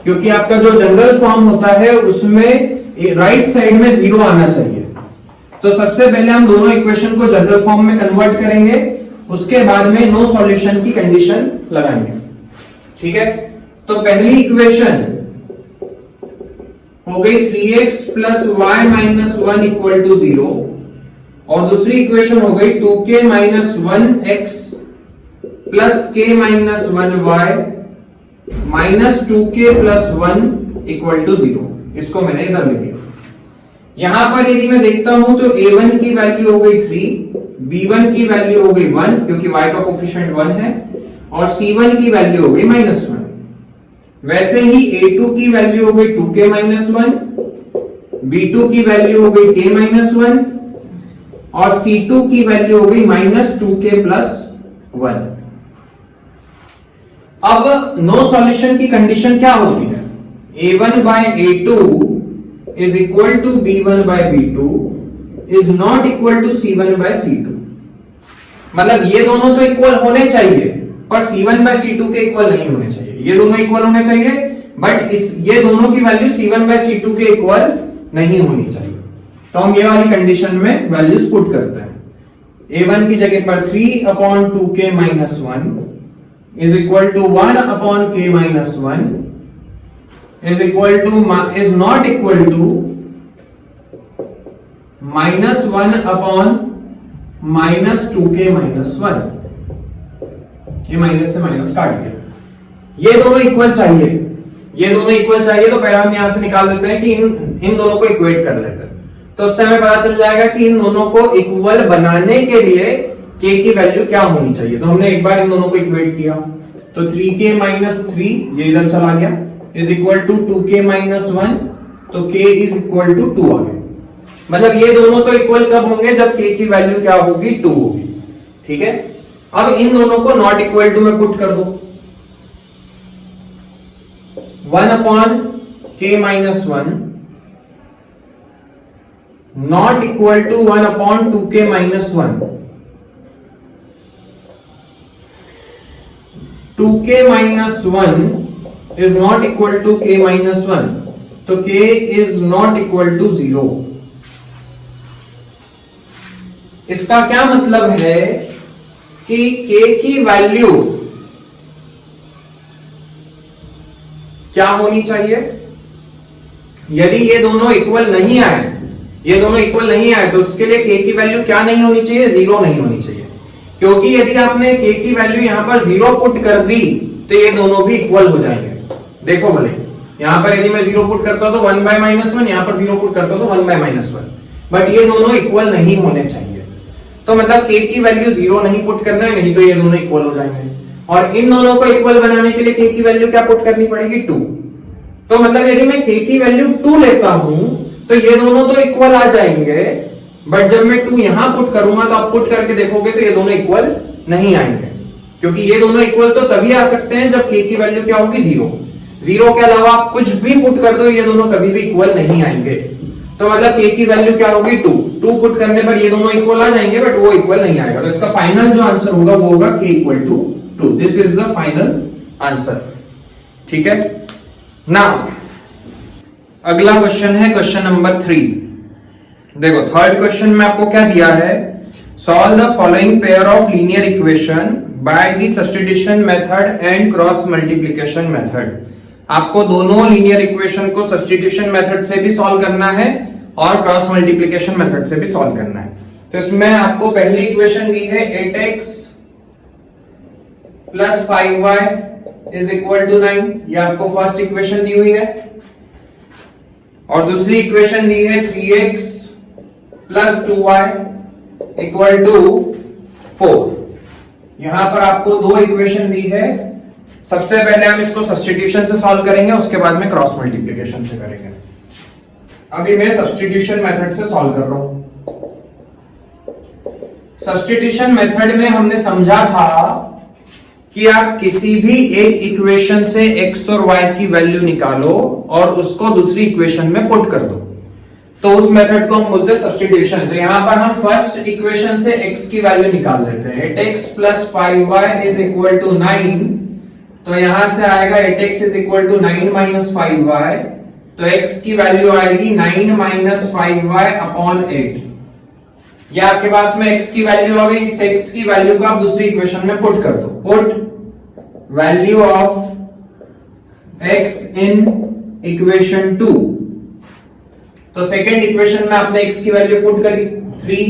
क्योंकि आपका जो जनरल फॉर्म होता है उसमें राइट साइड में 0 आना चाहिए। तो सबसे पहले हम दोनों इक्वेशन को जनरल फॉर्म में कन्वर्ट करेंगे, उसके बाद में नो सॉल्यूशन की कंडीशन लगाएंगे, ठीक है। तो पहली इक्वेशन हो गई 3x plus y minus 1 equal to 0, और दूसरी इक्वेशन हो गई 2k minus 1x plus k minus 1y minus 2k plus 1 equal to 0। इसको मैंने इधर ले लिया। यहां पर यदि मैं देखता हूं तो a1 की वैल्यू हो गई 3, b1 की वैल्यू हो गई 1 क्योंकि y का कोफिशिएंट 1 है, और c1 की वैल्यू हो गई -1। वैसे ही a2 की वैल्यू हो गई 2k माइनस 1, b2 की वैल्यू हो गई k माइनस 1, और c2 की वैल्यू हो गई -2k प्लस 1। अब नो सॉल्यूशन की कंडीशन क्या होती है? a1 by a2 is equal to b1 by b2 is not equal to c1 by c2। मतलब ये दोनों तो इक्वल होने चाहिए, पर c1 by c2 के इक्वल नहीं होने चाहिए। ये दोनों इक्वल होने चाहिए, बट ये दोनों की वैल्यू c1 by c2 के इक्वल नहीं होनी चाहिए। तो हम ये वाली कंडीशन में वैल्यूज पुट करते हैं। a1 की जगह पर 3/2k minus 1 is equal to 1/k minus 1 is not equal to -1/-2k minus 1। ये माइनस से माइनस काट दिया, ये दोनों इक्वल चाहिए, ये दोनों इक्वल चाहिए, तो पहले हम यहां से निकाल देते हैं कि इन दोनों को इक्वेट कर लेते हैं। तो उससे हमें पता चल जाएगा कि इन दोनों को इक्वल बनाने के लिए k की वैल्यू क्या होनी चाहिए। तो हमने एक बार इन दोनों को इक्वेट किया, तो 3k माइनस 3 ये इधर चला गया is equal to 2k minus 1, तो k इज इक्वल टू 2 आ गया। मतलब ये दोनों तो इक्वल कब होंगे, जब k की वैल्यू क्या होगी, 2 होगी। ठीक है, अब इन दोनों को नॉट इक्वल टू में पुट कर दो, 1/k minus 1 not equal to 1/2k minus 1। 2k minus 1 is not equal to k minus 1, तो k is not equal to 0। इसका क्या मतलब है कि k की वैल्यू क्या होनी चाहिए, यदि ये दोनों इक्वल नहीं आए, ये दोनों इक्वल नहीं आए, तो उसके लिए k की वैल्यू क्या नहीं होनी चाहिए, 0 नहीं होनी चाहिए। क्योंकि यदि आपने k की वैल्यू यहां पर 0 पुट कर दी तो ये दोनों भी इक्वल हो जाएंगे। देखो भले यहां पर यदि मैं 0 पुट करता हूं तो 1/-1, यहां पर 0 पुट करता हूं तो 1/-1, बट ये दोनों इक्वल नहीं होने चाहिए। तो मतलब k की वैल्यू 0 नहीं पुट करना है, नहीं तो ये दोनों इक्वल हो जाएंगे। और इन दोनों को इक्वल बनाने के लिए k की वैल्यू क्या पुट करनी पड़ेगी, 2। तो मतलब यदि मैं k की वैल्यू 2 लेता हूं तो ये दोनों तो इक्वल आ जाएंगे, बट जब मैं 2 यहां पुट करूंगा तो आप पुट करके देखोगे तो ये दोनों इक्वल नहीं आएंगे, क्योंकि ये दोनों इक्वल तो तभी आ सकते हैं जब k की वैल्यू क्या होगी, 0। 0 के अलावा आप कुछ भी पुट कर दो, ये दोनों कभी भी इक्वल नहीं आएंगे। तो मतलब k की वैल्यू क्या होगी, 2। 2 पुट करने पर ये दोनों इक्वल आ जाएंगे, बट वो इक्वल नहीं आएगा। तो इसका फाइनल जो आंसर होगा वो होगा k equal to 2। This is the final answer. ठीक है, नाउ अगला क्वेश्चन है क्वेश्चन नंबर 3। देखो थर्ड क्वेश्चन में आपको क्या दिया है, solve the following pair of linear equation by the substitution method and cross multiplication method. आपको दोनों लीनियर इक्वेशन को सब्स्टिट्यूशन मेथड से भी सॉल्व करना है और क्रॉस मल्टीप्लिकेशन मेथड से भी सॉल्व करना है। तो इसमें आपको पहली इक्वेशन दी है 8x plus 5y is equal to 9, ये आपको फर्स्ट इक्वेशन दी हुई है। और दूसरी इक्वेशन दी है 3x plus 2y equal to 4। यहां पर आपको दो इक्वेशन दी है। सबसे पहले हम इसको सब्स्टिट्यूशन से सॉल्व करेंगे, उसके बाद में क्रॉस मल्टीप्लिकेशन से करेंगे। अभी मैं सब्स्टिट्यूशन मेथड से सॉल्व कर रहा हूं। सब्स्टिट्यूशन मेथड में हमने समझा था कि आप किसी भी एक इक्वेशन से x और y की वैल्यू निकालो और उसको दूसरी इक्वेशन में पुट कर दो, तो उस मेथड को हम बोलते हैं सब्स्टिट्यूशन। तो यहां पर हम फर्स्ट इक्वेशन से x की वैल्यू निकाल लेते हैं। 8x plus 5y is equal to 9, तो यहां से आएगा 8x is equal to 9 minus 5y, तो x की वैल्यू आएगी 9 माइनस 5y अपॉन 8। ये आपके पास में x की वैल्यू आ गई। इस x की वैल्यू को आप दूसरी इक्वेशन में पुट कर दो। Put value of x in equation 2, तो सेकेंड इक्वेशन में आपने x की वैल्यू पुट करी 3,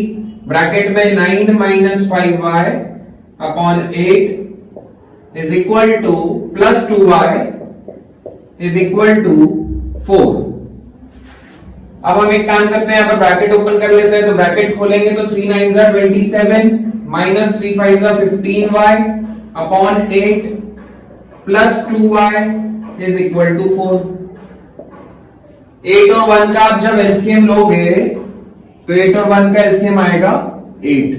ब्रैकेट में 9 minus 5y upon 8 is equal to plus 2y is equal to 4। अब हम एक काम करते हैं, यहाँ पर ब्रैकेट ओपन कर लेते हैं। तो ब्रैकेट खोलेंगे तो 3 9 जा 27 माइनस 3 5 जा 15y upon 8 plus 2y is equal to 4। 8 और 1 का आप जब एलसीएम लोगे तो 8 और 1 का एलसीएम आएगा 8,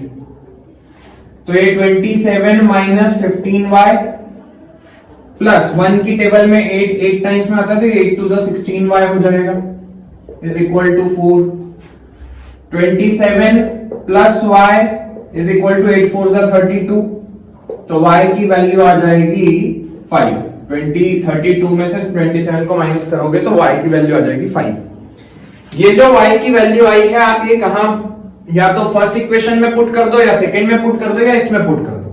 तो 27 माइनस 15y प्लस 1 की टेबल में 8 टाइम्स में आता है, तो 8 2 जा 16y हो जाएगा is equal to 4। 27 plus y is equal to 8 4 जा 32, तो y की वैल्यू आ जाएगी 5। 32 में से 27 को माइनस करोगे तो y की वैल्यू आ जाएगी 5। ये जो y की वैल्यू आई है, आप ये कहां या तो फर्स्ट इक्वेशन में पुट कर दो, या सेकंड में पुट कर दो, या इसमें पुट कर दो।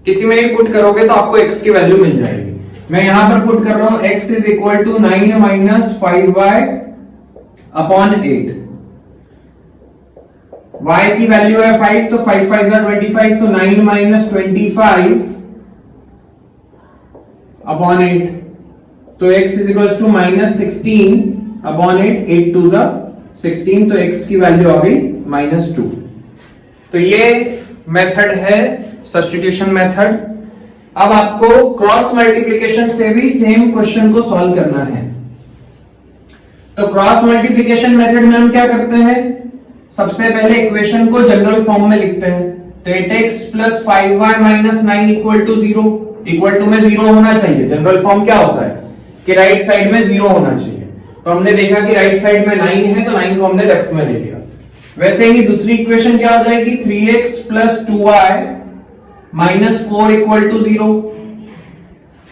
किसी में भी पुट करोगे तो आपको x की वैल्यू मिल जाएगी। मैं यहां पर पुट कर रहा हूं x is equal to 9 minus 5y upon 8। y की वैल्यू है 5, तो 5 5 25, तो 9 माइनस 25 अपॉन 8, तो x is equal to minus 16 upon 8, 8 2 16, तो x की वैल्यू आ गई -2। तो ये मेथड है सब्स्टिट्यूशन मेथड। अब आपको क्रॉस मल्टीप्लिकेशन से भी सेम क्वेश्चन को सॉल्व करना है। तो क्रॉस मल्टीप्लिकेशन मेथड में हम क्या करते हैं, सबसे पहले इक्वेशन को जनरल फॉर्म में लिखते हैं। तो 8x plus 5y minus 9 equal to 0, equal to में 0 होना चाहिए। जनरल फॉर्म क्या होता है कि राइट साइड में 0 होना चाहिए। तो हमने देखा कि राइट साइड में 9 है, तो 9 को हमने लेफ्ट में ले लिया। वैसे ही दूसरी इक्वेशन क्या हो जाएगी, 3x plus 2y minus 4 equal to 0।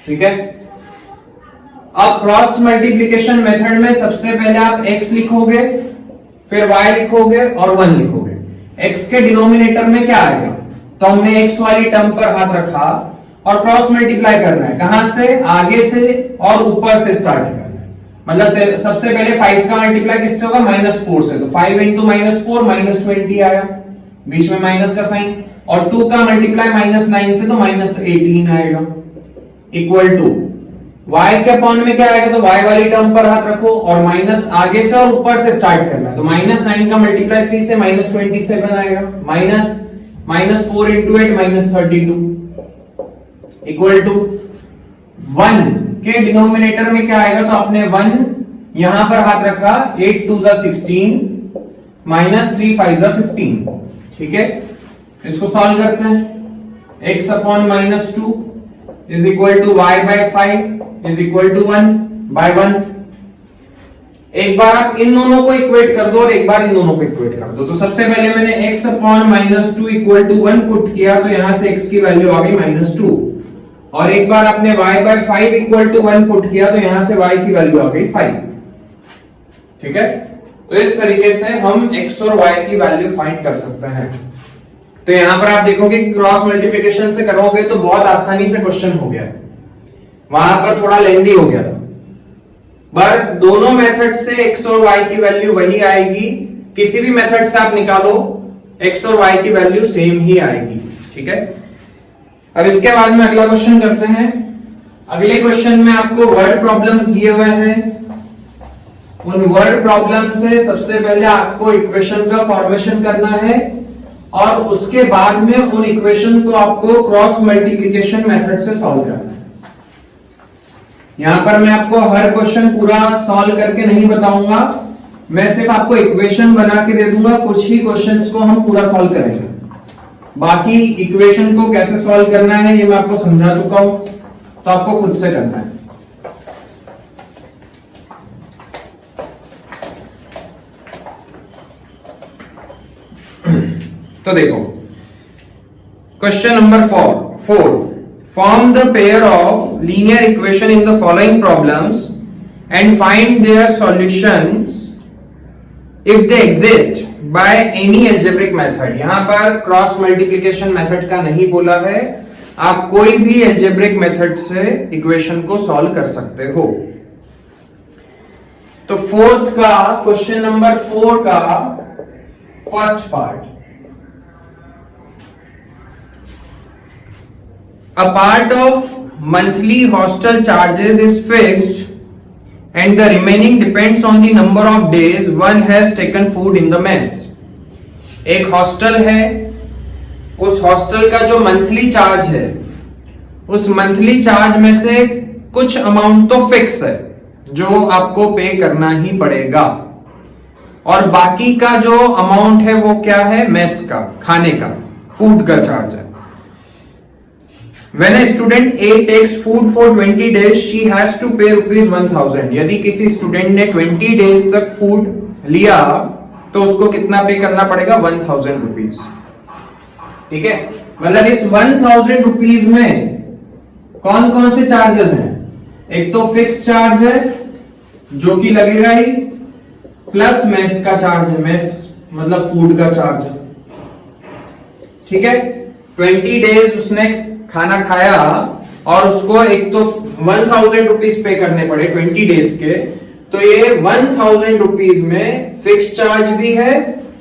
ठीक है। अब क्रॉस मल्टीप्लिकेशन मेथड में सबसे पहले आप x लिखोगे, फिर y लिखोगे और 1 लिखोगे। x के डिनोमिनेटर में क्या आएगा, तो हमने x वाली टर्म पर हाथ रखा और क्रॉस मल्टीप्लाई करना है। कहां से, आगे से और ऊपर से स्टार्ट करना है। मतलब सबसे पहले 5 का मल्टीप्लाई किससे होगा, -4 से। तो 5 इंटू -4 -20 आया, बीच में माइनस का साइन, और 2 का मल्टीप्लाई -9 से, तो -18 आएगा, इक्वल टू y के अपॉन में क्या आएगा, तो y वाली टर्म पर हाथ रखो और माइनस आगे से और ऊपर से स्टार्ट करना है। तो -9 का मल्टीप्लाई 3 से -27 आएगा, -4 इंटू 8 -32 इक्वल टू 1 के डिनोमिनेटर में क्या आएगा, तो आपने 1 यहां पर हाथ रखा, 8 2 16 -3 5 15। ठीक है। इसको सॉल्व करते हैं। x upon -2 is equal to y by 5 is equal to 1 by 1। एक बार आप इन दोनों को इक्वेट कर दो और एक बार इन दोनों को इक्वेट कर दो। तो सबसे पहले मैंने x upon -2 equal to 1 put किया, तो यहां से x की वैल्यू आ गई -2। और एक बार आपने y by 5 equal to 1 put किया, तो यहां से y की वैल्यू आ गई 5। ठीक है। तो इस तरीके से हम x और y की वैल्यू फाइंड कर सकते हैं। तो यहां पर आप देखोगे कि क्रॉस मल्टीप्लिकेशन से करोगे तो बहुत आसानी से क्वेश्चन हो गया, वहां पर थोड़ा लेंदी हो गया था। पर दोनों मेथड से x और y की वैल्यू वही आएगी। किसी भी मेथड से आप निकालो, x और y की वैल्यू सेम ही आएगी। ठीक है। अब इसके बाद में अगला क्वेश्चन करते हैं। अगले क्वेश्चन में आपको वर्ड प्रॉब्लम्स दिए हुए हैं। उन वर्ड प्रॉब्लम से सबसे पहले आपको इक्वेशन का फॉर्मेशन करना है और उसके बाद में उन इक्वेशन को आपको क्रॉस मल्टीप्लिकेशन मेथड से सॉल्व करना है। यहां पर मैं आपको हर क्वेश्चन पूरा सॉल्व करके नहीं बताऊंगा, मैं सिर्फ आपको इक्वेशन बना के दे दूंगा। कुछ ही क्वेश्चंस को हम पूरा सॉल्व करेंगे, बाकी इक्वेशन को कैसे सॉल्व करना है ये मैं आपको समझा चुका हूं, तो आपको खुद से करना है। तो देखो question number 4, form the pair of linear equation in the following problems and find their solutions if they exist by any algebraic method. यहां पर क्रॉस मल्टीप्लिकेशन मेथड का नहीं बोला है, आप कोई भी एल्जेब्रिक मेथड से इक्वेशन को सॉल्व कर सकते हो। तो फोर्थ का क्वेश्चन नंबर 4 का first part, a part of monthly hostel charges is fixed and the remaining depends on the number of days one has taken food in the mess। एक hostel है, उस hostel का जो monthly charge है, उस monthly charge में से कुछ अमाउंट तो फिक्स है जो आपको पे करना ही पड़ेगा, और बाकी का जो अमाउंट है वो क्या है, मेस का, खाने का, फूड का चार्ज है। When a student A takes food for 20 days, she has to pay ₹1000। यदि किसी स्टूडेंट ने 20 डेज तक फूड लिया तो उसको कितना पे करना पड़ेगा, 1000 रुपीज। ठीक है। मतलब इस 1000 रुपीज में कौन कौन से चार्जेस हैं, एक तो फिक्स चार्ज है जो कि लगेगा ही, प्लस मेस का चार्ज है, मेस मतलब फूड का चार्ज है। ठीक है, 20 डेज उसने खाना खाया और उसको एक तो 1000 रुपीज पे करने पड़े 20 डेज के, तो ये 1000 रुपीज में फिक्स चार्ज भी है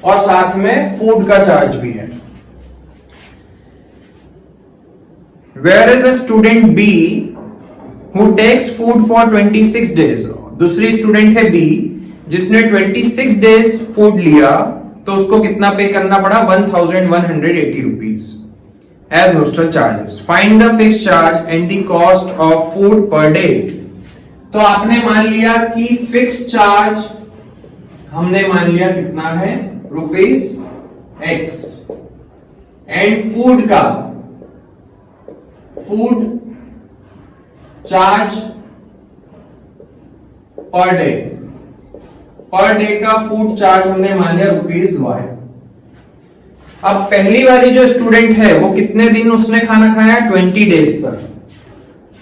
और साथ में फूड का चार्ज भी है। Where is a student B who takes food for 26 days. दूसरी स्टूडेंट है बी जिसने 26 डेज फूड लिया, तो उसको कितना पे करना पड़ा 1180 rupees as hostel charges. Find the fix charge and the cost of food per day. तो आपने मान लिया कि फिक्स चार्ज हमने मान लिया कितना है ₹X एंड फूड का फूड चार्ज पर डे का फूड चार्ज हमने मान लिया ₹Y। अब पहली वाली जो स्टूडेंट है वो कितने दिन उसने खाना खाया 20 डेज तक,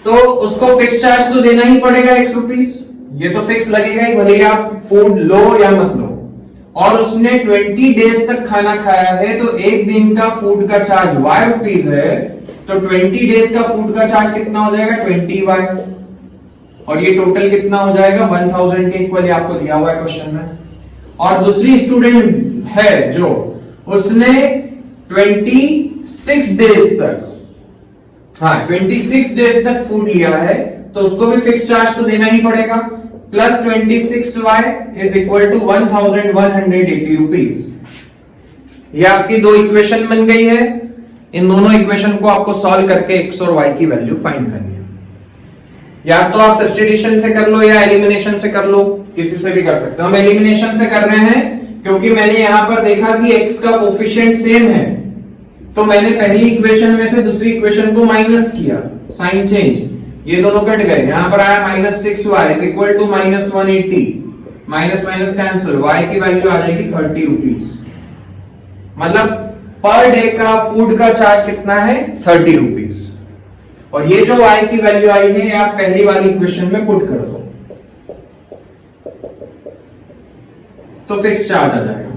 तो उसको फिक्स चार्ज तो देना ही पड़ेगा ₹X, ये तो फिक्स लगेगा ही, भले आप फूड लो या मत लो। और उसने 20 डेज तक खाना खाया है, तो एक दिन का फूड का चार्ज ₹Y है, तो 20 डेज का फूड का चार्ज कितना हो जाएगा 20Y, और ये टोटल कितना हो जाएगा 1000 के इक्वल आपको दिया हुआ है क्वेश्चन में। और दूसरी स्टूडेंट है जो उसने 26 डेज तक 26 डेज तक फूड लिया है, तो उसको भी फिक्स चार्ज तो देना ही पड़ेगा, plus 26Y is equal to 1180 rupees. ये आपकी दो इक्वेशन बन गई है। इन दोनों इक्वेशन को आपको सॉल्व करके X और Y की वैल्यू फाइंड करनी है। या तो आप सब्स्टिट्यूशन से कर लो या एलिमिनेशन से कर लो, किसी से भी कर सकते हो। हम एलिमिनेशन से कर रहे हैं क्योंकि मैंने यहां पर देखा कि X का कोफिशिएंट सेम है, तो मैंने पहली इक्वेशन में से दूसरी इक्वेशन को माइनस किया, साइन चेंज, ये दोनों कट गए, यहां पर आया -6Y is equal to -180, minus minus cancel, Y की वैल्यू आ जाएगी 30 रुपीज। मतलब पर डे का फूड का चार्ज कितना है 30 रुपीज। और ये जो Y की वैल्यू आई है आप पहली वाली इक्वेशन में पुट कर दो, तो फिक्स चार्ज आ जाएगा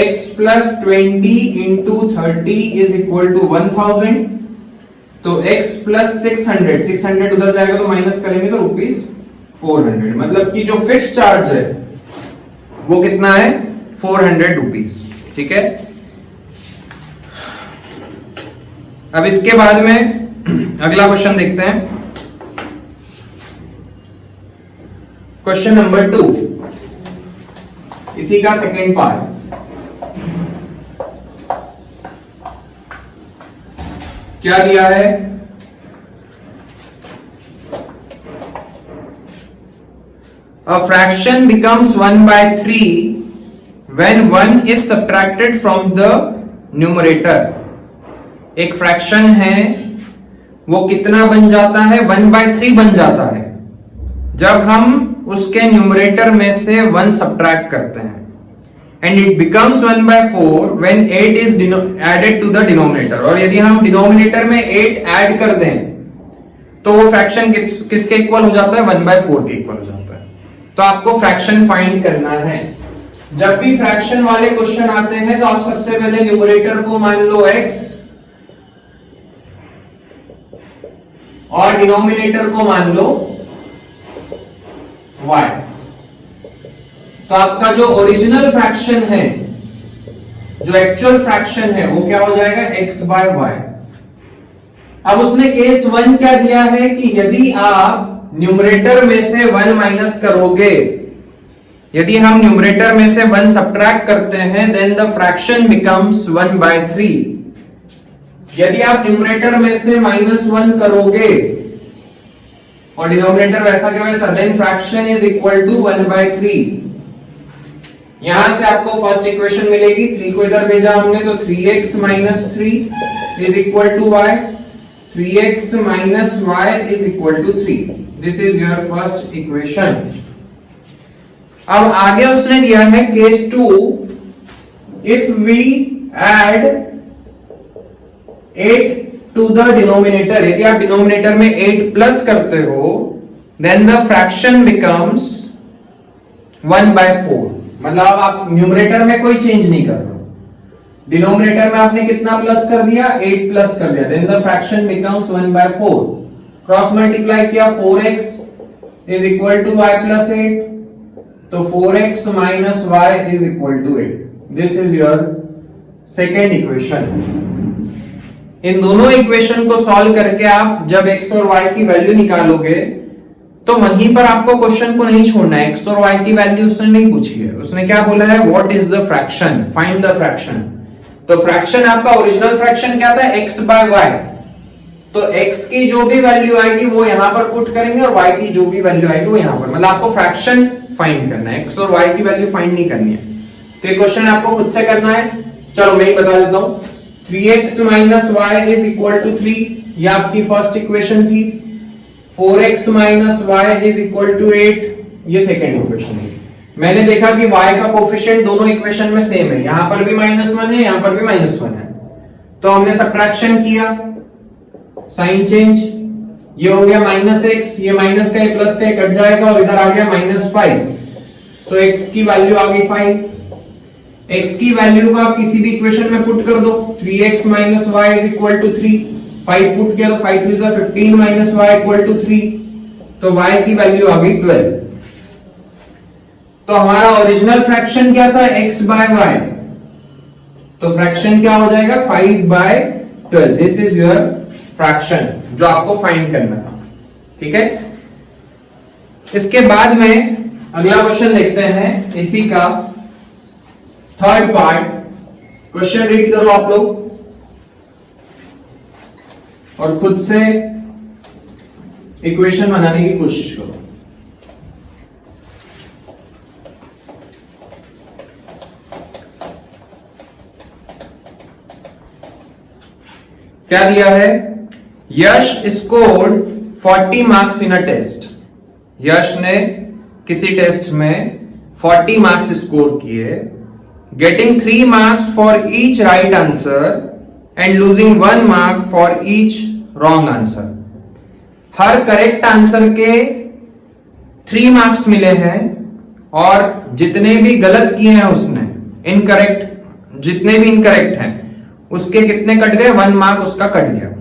X plus 20 into 30 is equal to 1000, तो X प्लस 600 उधर जाएगा तो माइनस करेंगे तो ₹400। मतलब कि जो फिक्स चार्ज है वो कितना है 400 रुपीज। ठीक है, अब इसके बाद में अगला क्वेश्चन देखते हैं, क्वेश्चन नंबर 2, इसी का सेकेंड पार्ट। क्या दिया है, a fraction becomes 1/3 when 1 is subtracted from the numerator। एक फ्रैक्शन है वो कितना बन जाता है 1/3 बन जाता है जब हम उसके न्यूमरेटर में से 1 सब्ट्रैक्ट करते हैं, and it becomes 1/4 when 8 is added to the denominator. और यदि हम डिनोमिनेटर में 8 ऐड कर दें तो वो फ्रैक्शन किसके इक्वल हो जाता है 1/4 के इक्वल हो जाता है। तो आपको फ्रैक्शन फाइंड करना है। जब भी फ्रैक्शन वाले क्वेश्चन आते हैं तो आप सबसे पहले न्यूमरेटर को मान लो x और डिनोमिनेटर को मान लो y। तो आपका जो ओरिजिनल फ्रैक्शन है, जो एक्चुअल फ्रैक्शन है, वो क्या हो जाएगा x/y। अब उसने केस 1 क्या दिया है कि यदि आप न्यूमरेटर में से 1 माइनस करोगे, यदि हम न्यूमरेटर में से 1 सब्ट्रैक्ट करते हैं, देन द फ्रैक्शन बिकम्स 1/3। यदि आप न्यूमरेटर में से -1 करोगे और डिनोमिनेटर वैसा के वैसा, then fraction is equal to 1/3। यहां से आपको फर्स्ट इक्वेशन मिलेगी, 3 को इधर भेजा हमने तो 3x - 3 is equal to y, 3x - y is equal to 3। This is your first equation. अब आगे उसने दिया है case 2, if we add 8 to the denominator. यदि आप डिनोमिनेटर में 8 प्लस करते हो, देन द फ्रैक्शन बिकम्स 1/4। मतलब आप न्यूमरेटर में कोई चेंज नहीं कर रहे हो, डिनोमिनेटर में आपने कितना प्लस कर दिया, 8 प्लस कर दिया, then the fraction becomes 1/4। Cross multiply किया, 4x is equal to y plus 8, तो 4x minus y is equal to 8। This is your second equation. इन दोनों इक्वेशन को सॉल्व करके आप जब x और y की वैल्यू निकालोगे तो वहीं पर आपको क्वेश्चन को नहीं छोड़ना है। x और y की वैल्यू उसने नहीं पूछी है, उसने क्या बोला है, what is the fraction, find the fraction. तो फ्रैक्शन आपका ओरिजिनल फ्रैक्शन क्या था, x बाय y। तो x की जो भी वैल्यू आएगी वो यहां पर पुट करेंगे और y की जो भी वैल्यू आएगी वो यहां पर, मतलब आपको फ्रैक्शन फाइंड करना है, x और y की वैल्यू फाइंड नहीं करनी है। तो ये क्वेश्चन आपको खुद से करना है। चलो मैं ही बता देता हूं। 3x minus y is equal to 3, ये आपकी फर्स्ट इक्वेशन थी। 4x minus y is equal to 8, ये सेकेंड इक्वेशन है। मैंने देखा कि y का कोफिशिएंट दोनों इक्वेशन में सेम है, यहां पर भी -1 है, यहां पर भी -1 है, तो हमने सब्ट्रैक्शन किया, साइन चेंज, ये हो गया -x, ये माइनस का प्लस का कट जाएगा और इधर आ गया -5, तो x की वैल्यू आ गई 5। x की वैल्यू को आप किसी भी इक्वेशन में पुट कर दो, 3x minus y is equal to 3, 5 put किया तो 5 3 15 माइनस वाई इक्वल टू 3, तो y की वैल्यू आ गई 12। तो हमारा ओरिजिनल फ्रैक्शन क्या था, x बाय y, तो फ्रैक्शन क्या हो जाएगा, 5/12। दिस इज योर फ्रैक्शन जो आपको फाइंड करना था। ठीक है, इसके बाद में अगला क्वेश्चन देखते हैं, इसी का थर्ड पार्ट। क्वेश्चन रीड करो आप लोग और खुद से इक्वेशन बनाने की कोशिश करो। क्या दिया है, Yash scored 40 marks in a test. Yash ने किसी टेस्ट में 40 मार्क्स स्कोर किए, getting 3 marks for each right answer and losing 1 mark for each wrong answer. हर करेक्ट आंसर के 3 मार्क्स मिले हैं और जितने भी गलत किए हैं उसने, इनकरेक्ट, जितने भी इनकरेक्ट हैं उसके कितने कट गए, 1 मार्क उसका कट गया।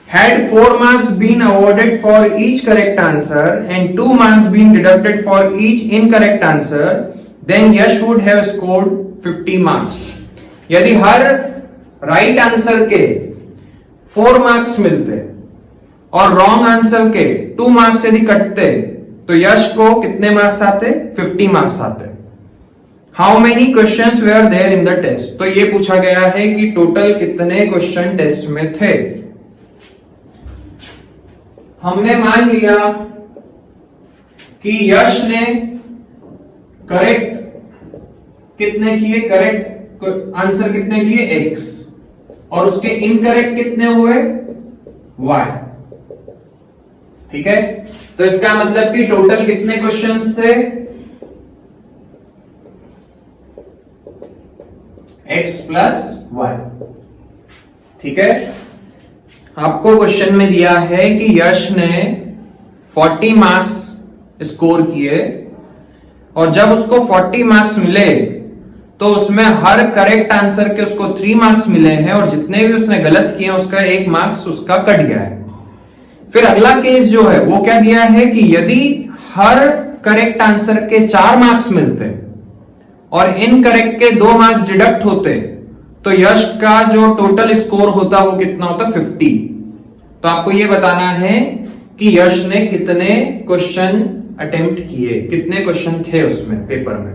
Had 4 marks been awarded for each correct answer and 2 marks been deducted for each incorrect answer, then Yash would have scored 50 marks. यदि हर राइट आंसर के 4 मार्क्स मिलते और रॉन्ग आंसर के 2 मार्क्स यदि कटते तो यश को कितने मार्क्स आते, 50 मार्क्स आते। How many questions were there in the test, तो ये पूछा गया है कि टोटल कितने क्वेश्चन टेस्ट में थे। हमने मान लिया कि यश ने करेक्ट कितने किए, करेक्ट आंसर कितने किए, x, और उसके इनकरेक्ट कितने हुए, y। ठीक है, तो इसका मतलब कि टोटल कितने क्वेश्चंस थे, x प्लस y। ठीक है, आपको क्वेश्चन में दिया है कि यश ने 40 मार्क्स स्कोर किए और जब उसको 40 मार्क्स मिले तो उसमें हर करेक्ट आंसर के उसको 3 मार्क्स मिले हैं और जितने भी उसने गलत किए उसका 1 मार्क्स उसका कट गया है। फिर अगला केस जो है वो क्या दिया है कि यदि हर करेक्ट आंसर के 4 मार्क्स मिलते और इनकरेक्ट के 2 मार्क्स डिडक्ट होते तो यश का जो टोटल स्कोर होता वो कितना होता, 50। तो आपको ये बताना है कि यश ने कितने क्वेश्चन अटेम्प्ट किए, कितने क्वेश्चन थे उसमें पेपर में।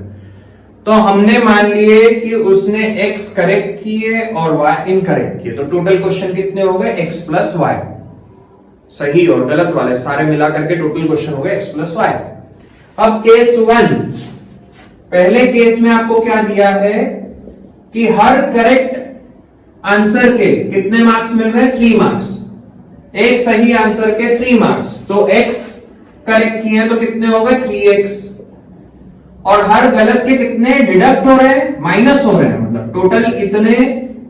तो हमने मान लिए कि उसने x करेक्ट किए और y इनकरेक्ट किए, तो टोटल क्वेश्चन कितने हो गए, x प्लस y। सही और गलत वाले सारे मिला करके टोटल क्वेश्चन हो गए x प्लस y। अब केस 1, पहले केस में आपको क्या दिया है कि हर करेक्ट आंसर के कितने मार्क्स मिल रहे हैं, 3 मार्क्स, एक सही आंसर के 3 मार्क्स, तो x करेक्ट किए तो कितने हो गए, 3x, और हर गलत के कितने डिडक्ट हो रहे हैं, माइनस हो रहे हैं, मतलब टोटल इतने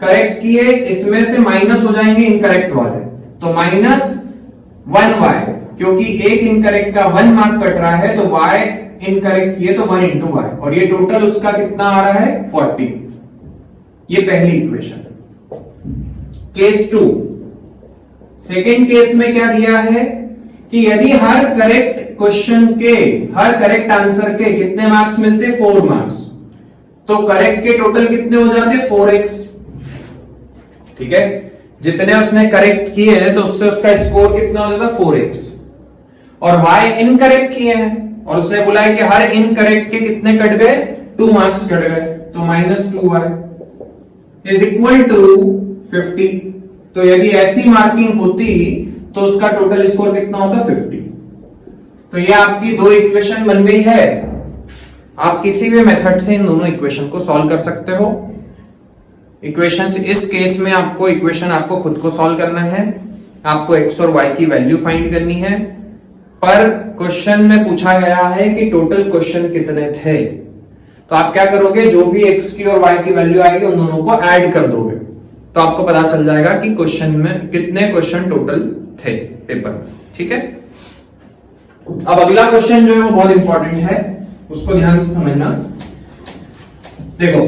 करेक्ट किए इसमें से माइनस हो जाएंगे इनकरेक्ट वाले, तो -1y, क्योंकि एक इनकरेक्ट का 1 मार्क कट रहा है तो y इनकरेक्ट किए तो 1 into y, और ये टोटल उसका कितना आ रहा है, 40। ये पहली इक्वेशन। केस 2, सेकेंड केस में क्या दिया है कि यदि हर करेक्ट क्वेश्चन के, हर करेक्ट आंसर के कितने मार्क्स मिलते, 4 मार्क्स, तो करेक्ट के टोटल कितने हो जाते, 4x। ठीक है, जितने उसने करेक्ट किए हैं तो उससे उसका स्कोर कितना हो जाता, 4x। और y इनकरेक्ट किए हैं और उसने बोला है कि हर इनकरेक्ट के कितने कट गए, 2 मार्क्स कट गए, तो -2y इज इक्वल टू 50। तो यदि ऐसी मार्किंग होती तो उसका टोटल स्कोर कितना होता, 50। तो ये आपकी दो इक्वेशन बन गई है। आप किसी भी मेथड से इन दोनों इक्वेशन को सॉल्व कर सकते हो। इक्वेशंस, इस केस में आपको इक्वेशन आपको खुद को सॉल्व करना है, आपको x और y की वैल्यू फाइंड करनी है। पर क्वेश्चन में पूछा गया है कि टोटल क्वेश्चन कितने थे, तो आप क्या करोगे, जो भी x की और y की वैल्यू आएगी उन दोनों को ऐड कर दोगे, तो आपको पता चल जाएगा कि क्वेश्चन में कितने क्वेश्चन टोटल थे पेपर में। ठीक है, अब अगला क्वेश्चन जो है वो बहुत इंपॉर्टेंट है, उसको ध्यान से समझना। देखो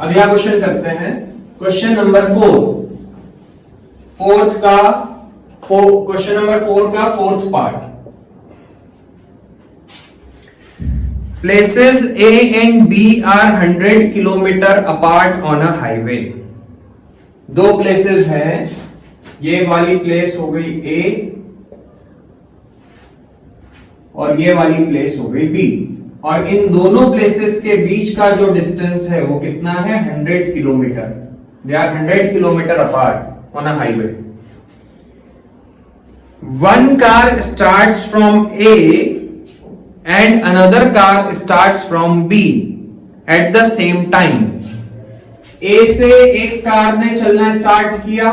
अगला क्वेश्चन करते हैं, क्वेश्चन नंबर 4, क्वेश्चन नंबर 4 का 4th part. Places A and B are 100 kilometre apart on a highway. दो प्लेसेस हैं, ये वाली प्लेस हो गई A और ये वाली प्लेस हो गई B, और इन दोनों प्लेसेस के बीच का जो डिस्टेंस है वो कितना है, 100 kilometre. They are 100 kilometre apart on a highway. One car starts from A and another car starts from B at the same time। A से एक कार ने चलना स्टार्ट किया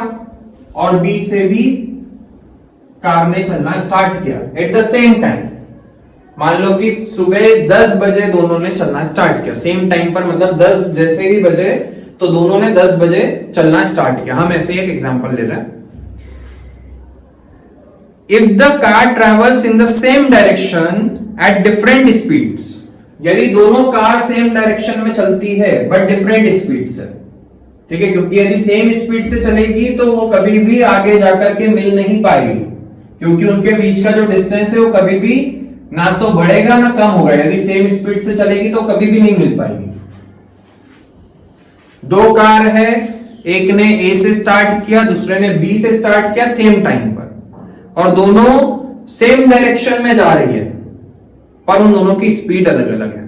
और B से भी कार ने चलना स्टार्ट किया एट द सेम टाइम। मान लो कि सुबह 10 बजे दोनों ने चलना स्टार्ट किया, सेम टाइम पर, मतलब 10 जैसे ही बजे तो दोनों ने 10 बजे चलना स्टार्ट किया। हम ऐसे ही एक एग्जांपल ले रहे हैं। If the car travels in the same direction at different speeds, यदि दोनों कार सेम डायरेक्शन में चलती है बट डिफरेंट स्पीड से, ठीक है, क्योंकि यदि सेम स्पीड से चलेगी तो वो कभी भी आगे जाकर के मिल नहीं पाएगी, क्योंकि उनके बीच का जो डिस्टेंस है वो कभी भी ना तो बढ़ेगा ना कम होगा। यदि सेम स्पीड से चलेगी तो कभी भी नहीं मिल पाएगी। दो कार है, एक ने A से स्टार्ट किया, दूसरे ने B से स्टार्ट किया सेम टाइम पर, और दोनों सेम डायरेक्शन में जा रही है, पर उन दोनों की स्पीड अलग अलग है।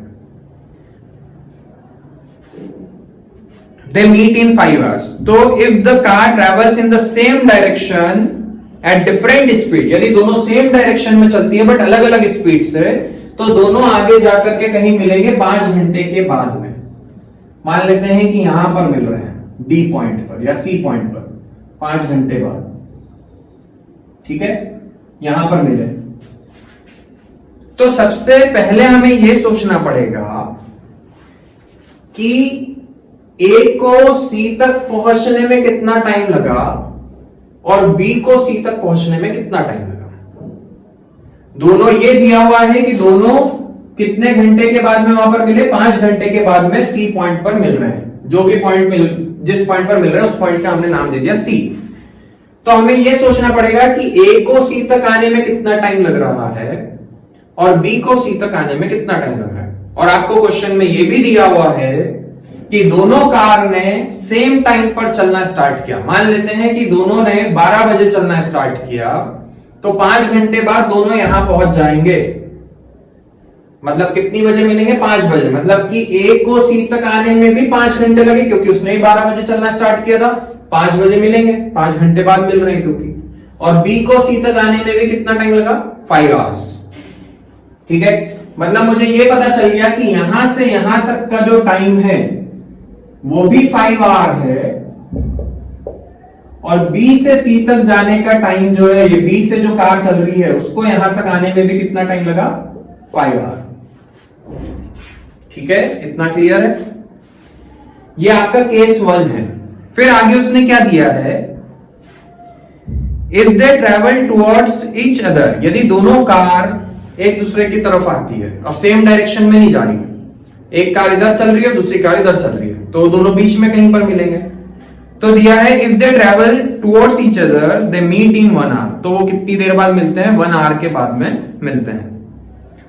They meet in 5 hours। तो if the car travels in the same direction at different speed, यदि दोनों सेम डायरेक्शन में चलती है बट अलग अलग स्पीड से, तो दोनों आगे जाकर के कहीं मिलेंगे 5 घंटे के बाद में। मान लेते हैं कि यहां पर मिल रहे हैं D पॉइंट पर या C पॉइंट पर 5 घंटे बाद, ठीक है, यहां पर मिले। तो सबसे पहले हमें यह सोचना पड़ेगा कि A को C तक पहुंचने में कितना टाइम लगा और B को C तक पहुंचने में कितना टाइम लगा। दोनों ये दिया हुआ है कि दोनों कितने घंटे के बाद में वहां पर मिले, 5 घंटे के बाद में C पॉइंट पर मिल रहे हैं। जो भी पॉइंट जिस पॉइंट पर मिल रहे हैं उस पॉइंट का हमने नाम दे दिया C। तो हमें यह सोचना पड़ेगा कि A को C तक आने में कितना टाइम लग रहा है और B को C तक आने में कितना टाइम लग रहा है। और आपको क्वेश्चन में यह भी दिया हुआ है कि दोनों कार ने सेम टाइम पर चलना स्टार्ट किया। मान लेते हैं कि दोनों ने 12 बजे चलना स्टार्ट किया, तो 5 घंटे बाद दोनों यहां पहुंच जाएंगे। मतलब कितनी बजे मिलेंगे, 5 बजे। मतलब कि A को C तक आने में भी 5 घंटे लगे, क्योंकि उसने ही 12 बजे चलना स्टार्ट किया था। 5 बजे मिलेंगे, 5 घंटे बाद मिल रहे हैं क्योंकि। और B को C तक आने में भी कितना टाइम लगा, 5 आवर्स। ठीक है, मतलब मुझे यह पता चल गया कि यहां से यहां तक का जो टाइम है वो भी 5 आवर है, और B से C तक जाने का टाइम जो है, ये B से जो कार चल रही है उसको यहां तक आने में भी कितना टाइम लगा, 5 आवर। ठीक है, इतना क्लियर है। ये आपका केस 1 है। फिर आगे उसने क्या दिया है, if they travel towards each other, यदि दोनों कार एक दूसरे की तरफ आती है और सेम डायरेक्शन में नहीं जा रही है, एक कार इधर चल रही है दूसरी कार इधर चल रही है, पॉइंट, तो दोनों बीच में कहीं पर मिलेंगे। तो दिया है if they travel towards each other they meet in 1 hour, तो वो कितनी देर बाद मिलते हैं? 1 आवर के बाद में मिलते हैं।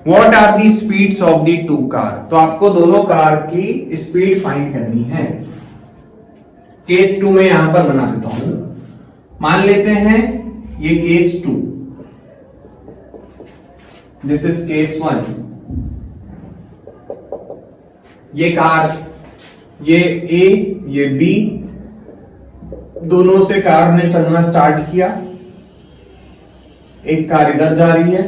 What are the speeds of the two car, तो आपको दोनों कार की स्पीड फाइंड करनी है। केस 2 में यहां पर बना देता हूं। मान लेते हैं ये केस 2, दिस इज केस 1। ये कार, ये ए ये बी, दोनों से कार ने चलना स्टार्ट किया। एक कार इधर जा रही है,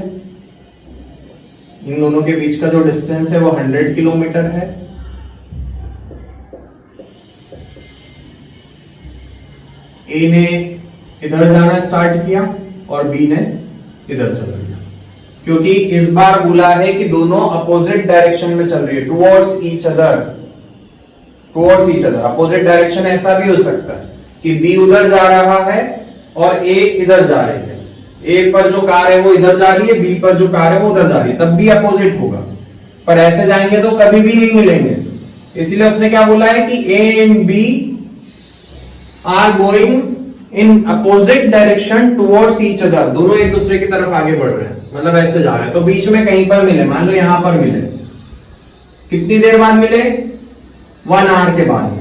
इन दोनों के बीच का जो डिस्टेंस है वो 100 किलोमीटर है। ए ने इधर जाना स्टार्ट किया और बी ने इधर चल दिया, क्योंकि इस बार बोला है कि दोनों अपोजिट डायरेक्शन में चल रही है, towards each other. Towards each other opposite direction ऐसा भी हो सकता है कि बी उधर जा रहा है और ए इधर जा रही है। ए पर जो कार है वो इधर जा रही है, बी पर जो कार है वो उधर जा रही है, तब भी अपोजिट होगा। पर ऐसे जाएंगे तो कभी भी नहीं मिलेंगे। इसीलिए उसने क्या बोला है कि A and B are going in opposite direction towards each other, दोनों एक दूसरे की तरफ आगे बढ़ रहे हैं, मतलब ऐसे जा रहे हैं। तो बीच में कहीं पर मिले, मान लो यहां पर मिले, कितनी देर बाद मिले? 1 आवर के बाद।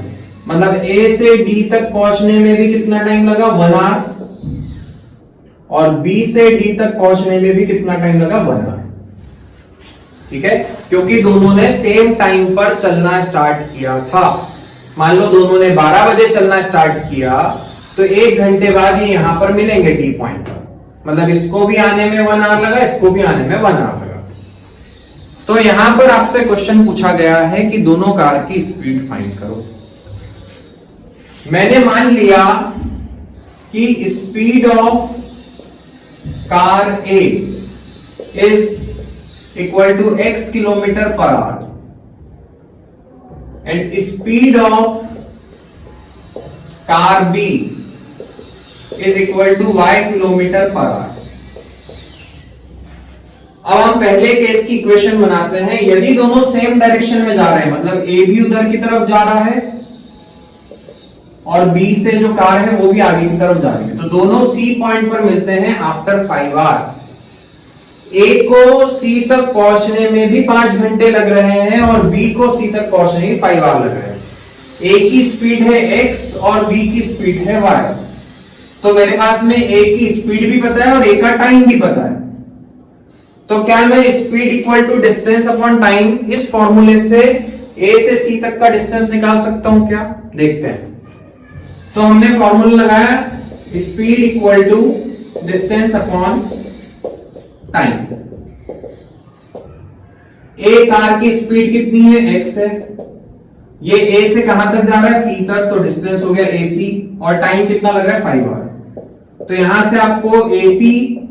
मतलब ए से डी तक पहुंचने में भी कितना टाइम लगा? 1 आवर। और बी से डी तक पहुंचने में भी कितना टाइम लगा? 1 आवर। ठीक है, क्योंकि दोनों ने सेम टाइम पर चलना स्टार्ट किया था। मान लो दोनों ने 12 बजे चलना स्टार्ट किया, तो 1 घंटे बाद ये यहां पर मिलेंगे डी पॉइंट पर। मतलब इसको भी आने में 1 आवर लगा, इसको भी आने में 1 आवर लगा। तो यहां पर आपसे क्वेश्चन पूछा गया है कि दोनों कार की स्पीड फाइंड करो। मैंने मान लिया कि speed of car A is equal to x kilometre per hour and speed of car B is equal to y kilometre per hour. अब हम पहले केस की इक्वेशन बनाते हैं। यदि दोनों सेम डायरेक्शन में जा रहे हैं, मतलब ए भी उधर की तरफ जा रहा है और बी से जो कार है वो भी आगे की तरफ जा रही है, तो दोनों सी पॉइंट पर मिलते हैं आफ्टर 5 आवर। ए को सी तक पहुंचने में भी 5 घंटे लग रहे हैं और बी को सी तक पहुंचने में 5 आवर लग रहे हैं। ए की स्पीड है x और बी की स्पीड है y। तो मेरे पास में ए की स्पीड भी पता है और ए का टाइम भी पता है। तो क्या मैं speed equal to distance upon time इस फॉर्मूले से ए से सी तक का डिस्टेंस निकाल सकता हूं क्या? देखते हैं। तो हमने फॉर्मूला लगाया speed equal to distance upon time. A car की स्पीड कितनी है? x है। ये ए से कहां तक जा रहा है? सी तक, तो डिस्टेंस हो गया AC और टाइम कितना लग रहा है? 5 आवर। तो यहां से आपको AC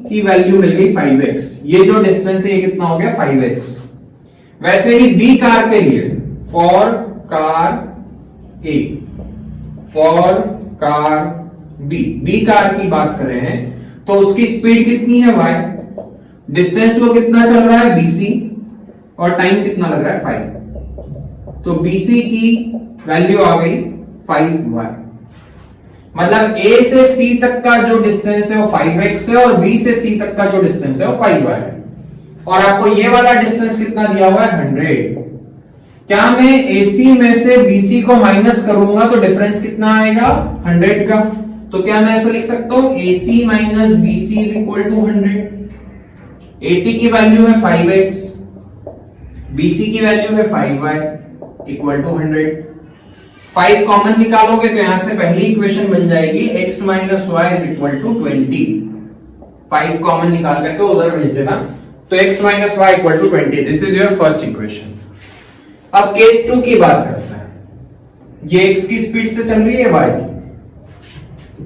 की वैल्यू मिल गई 5x। ये जो डिस्टेंस है ये कितना हो गया? 5x। वैसे ही बी कार के लिए for car A, for car B car की बात करें हैं तो उसकी स्पीड कितनी है? y। डिस्टेंस वो कितना चल रहा है? BC और टाइम कितना लग रहा है? 5। तो BC की वैल्यू आ गई 5y। मतलब A से C तक का जो डिस्टेंस है वो 5x है और B से C तक का जो डिस्टेंस है वो 5y है। और आपको ये वाला डिस्टेंस कितना दिया हुआ है? 100। क्या मैं AC में से BC को माइनस करूंगा तो डिफरेंस कितना आएगा? 100 का। तो क्या मैं ऐसा लिख सकता हूं AC minus BC is equal to 100। AC की वैल्यू है 5x, BC की वैल्यू है 5y इक्वल टू 100। 5 कॉमन निकालोगे तो यहां से पहली इक्वेशन बन जाएगी x minus y is equal to 20। 5 common निकाल करके उधर भेज देना, तो x minus y equal to 20। This is your first equation. अब केस 2 की बात करते हैं। ये x की स्पीड से चल रही है y की,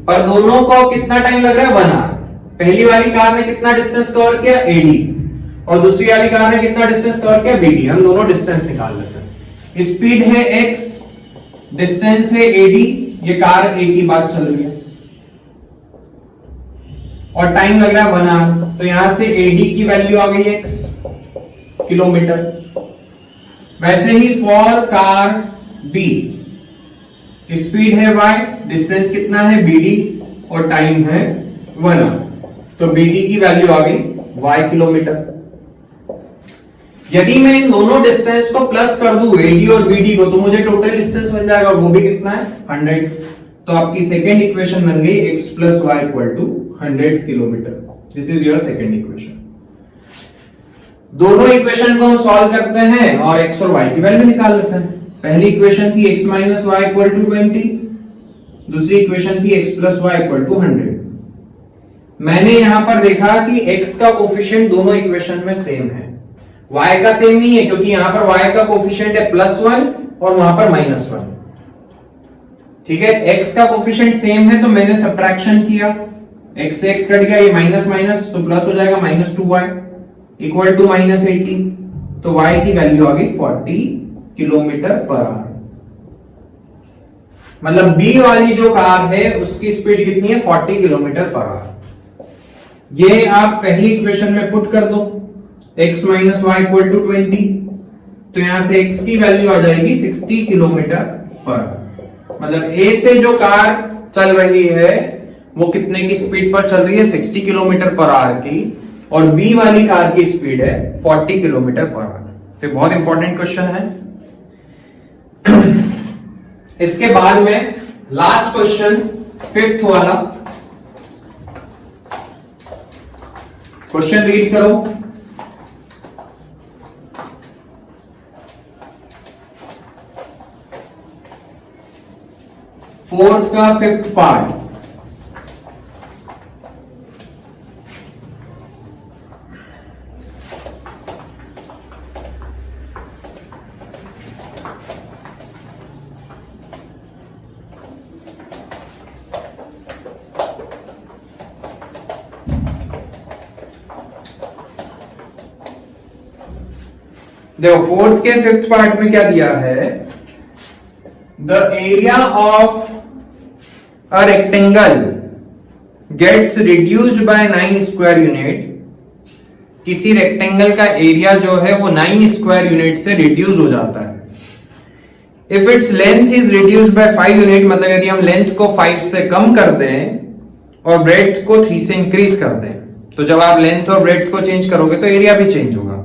पर दोनों को कितना टाइम लग रहा है? 1 आवर। पहली वाली कार ने कितना डिस्टेंस कवर किया? AD। और दूसरी वाली कार ने कितना डिस्टेंस कवर किया? BD। हम दोनों डिस्टेंस निकाल लेते हैं। स्पीड है x, डिस्टेंस है AD, ये कार A की बात चल रही है और टाइम लग रहा है 1 आवर। तो यहां से AD की वैल्यू आ गई x किलोमीटर। वैसे ही फॉर कार B स्पीड है y, डिस्टेंस कितना है bd और टाइम है 1 आवर। तो bd की वैल्यू आ गई y किलोमीटर। यदि मैं इन दोनों डिस्टेंस को प्लस कर दूं AD और BD को, तो मुझे टोटल डिस्टेंस मिल जाएगा और वो भी कितना है 100। तो आपकी सेकेंड इक्वेशन बन गई x plus y equal to 100 kilometre. This is your second equation. दोनों इक्वेशन को हम सॉल्व करते हैं और x और y की वैल्यू निकाल लेते हैं। पहली इक्वेशन थी x minus y equal to 20, दूसरी इक्वेशन थी x plus y equal to 100। मैंने यहां पर देखा कि x का कोफिशिएंट दोनों इक्वेशन में सेम है, y का सेम नहीं है, क्योंकि यहां पर y का कोफिशिएंट है +1 और वहां पर -1। ठीक है, x का कोफिशिएंट सेम है तो मैंने सब्ट्रैक्शन किया, x से x कट गया, ये माइनस माइनस तो प्लस हो जाएगा, -2y इक्वल टू -80। तो y की वैल्यू आ गई 40 किलोमीटर पर आवर। मतलब B वाली जो कार है उसकी स्पीड कितनी है 40 किलोमीटर पर आवर। ये आप पहली इक्वेशन में पुट कर दो, x minus y equal to 20, तो यहां से x की वैल्यू आ जाएगी 60 किलोमीटर पर। मतलब A से जो कार चल रही है वो कितने की स्पीड पर चल रही है 60 किलोमीटर पर आवर की, और B वाली कार की स्पीड है 40 किलोमीटर पर आवर। तो बहुत इंपॉर्टेंट क्वेश्चन है। इसके बाद में लास्ट क्वेश्चन, फिफ्थ वाला क्वेश्चन रीड करो। फोर्थ का फिफ्थ पार्ट। देखो फोर्थ के फिफ्थ पार्ट में क्या दिया है, the area of a rectangle gets reduced by 9 square unit. किसी रेक्टेंगल का एरिया जो है वो 9 स्क्वायर यूनिट से रिड्यूस हो जाता है। If its length is reduced by 5 unit, मतलब यदि हम लेंथ को 5 से कम कर दें और ब्रेड्थ को 3 से इंक्रीज कर दें, तो जब आप लेंथ और ब्रेड्थ को चेंज करोगे तो एरिया भी चेंज होगा।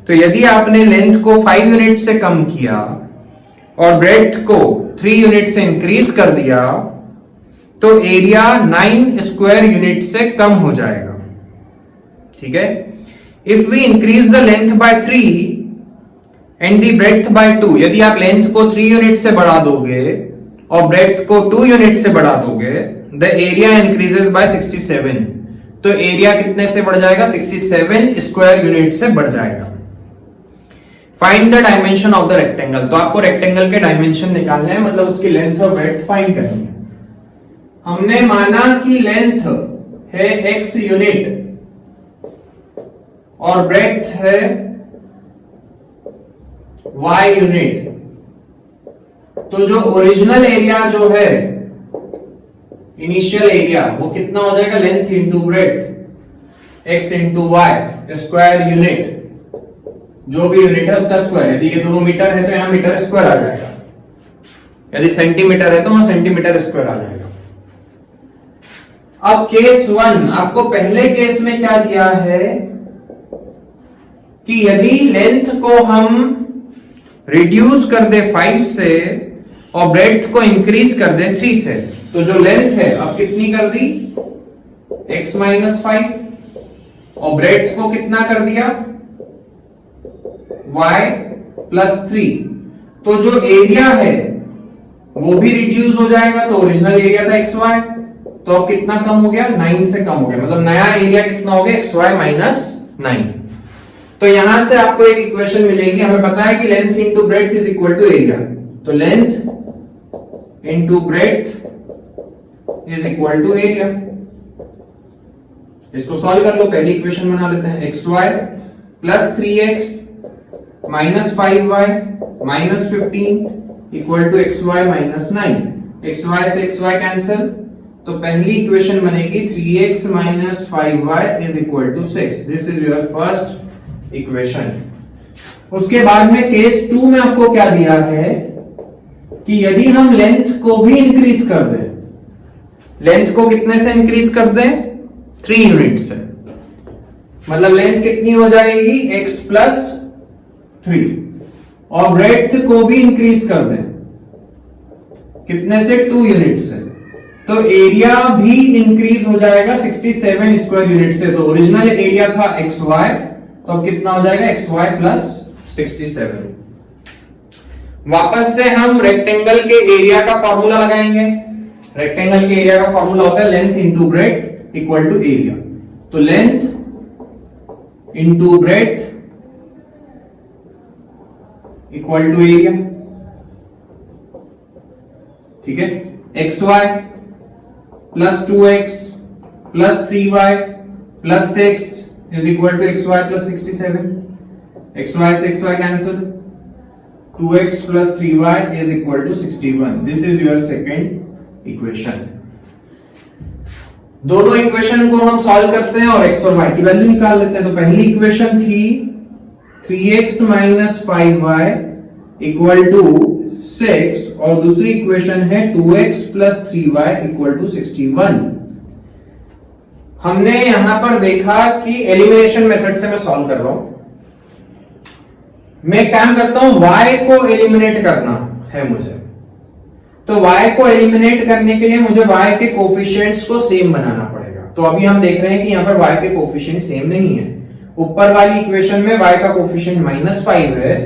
तो यदि आपने लेंथ को 5 यूनिट से कम किया और ब्रेड्थ को 3 यूनिट से इंक्रीज कर दिया, तो एरिया 9 स्क्वायर यूनिट से कम हो जाएगा। ठीक है, if we increase the length by 3 and the breadth by 2, यदि आप लेंथ को 3 यूनिट से बढ़ा दोगे और ब्रेड्थ को 2 यूनिट से बढ़ा दोगे, द एरिया इंक्रीजेस बाय 67। तो एरिया कितने से बढ़ जाएगा 67 स्क्वायर यूनिट से बढ़ जाएगा। Find the dimension of the rectangle. तो आपको रेक्टेंगल के डायमेंशन निकालने हैं, मतलब उसकी लेंथ और ब्रेड्थ फाइंड करनी है। हमने माना कि लेंथ है x यूनिट और ब्रेड्थ है y यूनिट। तो जो ओरिजिनल एरिया जो है, इनिशियल एरिया, वो कितना हो जाएगा, length into breadth x into y square unit, जो भी यूनिट है उसका स्क्वायर। यदि ये 2 मीटर है तो यहां मीटर स्क्वायर आ जाएगा, यदि सेंटीमीटर है तो वहां सेंटीमीटर स्क्वायर आ जाएगा। अब केस 1, आपको पहले केस में क्या दिया है कि यदि लेंथ को हम रिड्यूस कर दे 5 से और ब्रेड्थ को इंक्रीज कर दे 3 से, तो जो लेंथ है अब कितनी कर दी x माइनस 5 और ब्रेड्थ को कितना कर दिया y प्लस 3। तो जो एरिया है वो भी रिड्यूस हो जाएगा। तो ओरिजिनल एरिया था xy, तो अब कितना कम हो गया 9 से कम हो गया, मतलब नया एरिया कितना हो गया xy माइनस 9। तो यहां से आपको एक इक्वेशन मिलेगी, हमें पता है कि length into breadth is equal to area, तो length into breadth is equal to area. इसको सॉल्व कर लो, पहली इक्वेशन बना लेते हैं, xy plus 3x minus 5y minus 15 equal to xy minus 9। xy से xy कैंसिल, तो पहली इक्वेशन बनेगी 3x minus 5y is equal to 6। This is your first equation. उसके बाद में केस 2 में आपको क्या दिया है कि यदि हम लेंथ को भी इंक्रीज कर दें, लेंथ को कितने से इंक्रीज कर दें? 3 यूनिट से, मतलब लेंथ कितनी हो जाएगी? x प्लस 3, और ब्रेड्थ को भी इंक्रीज कर दें, कितने से? 2 यूनिट से, तो एरिया भी इंक्रीज हो जाएगा 67 स्क्वायर यूनिट से। तो ओरिजिनल एरिया था xy, तो अब कितना हो जाएगा? xy plus 67। वापस से हम रेक्टेंगल के एरिया का फॉर्मूला लगाएंगे। रेक्टेंगल के एरिया का फॉर्मूला होता है length into breadth equal to area. तो length into breadth equal to area, ठीक है। xy plus 2x plus 3y plus 6 is equal to xy plus 67। xy से xy cancel, 2x plus 3y is equal to 61. This is your second equation. दोनों equation को हम solve करते हैं और x और y की वैल्यू निकाल लेते हैं। तो पहली इक्वेशन थी 3x minus 5y equal to 6 और दूसरी इक्वेशन है 2x plus 3y equal to 61। हमने यहां पर देखा कि एलिमिनेशन मेथड से मैं सॉल्व कर रहा हूं। मैं काम करता हूं y को एलिमिनेट करना है मुझे, तो y को एलिमिनेट करने के लिए मुझे y के कोफिशिएंट्स को सेम बनाना पड़ेगा। तो अभी हम देख रहे हैं कि यहां पर y के कोफिशिएंट सेम नहीं है। ऊपर वाली इक्वेशन में y का कोफिशिएंट -5 है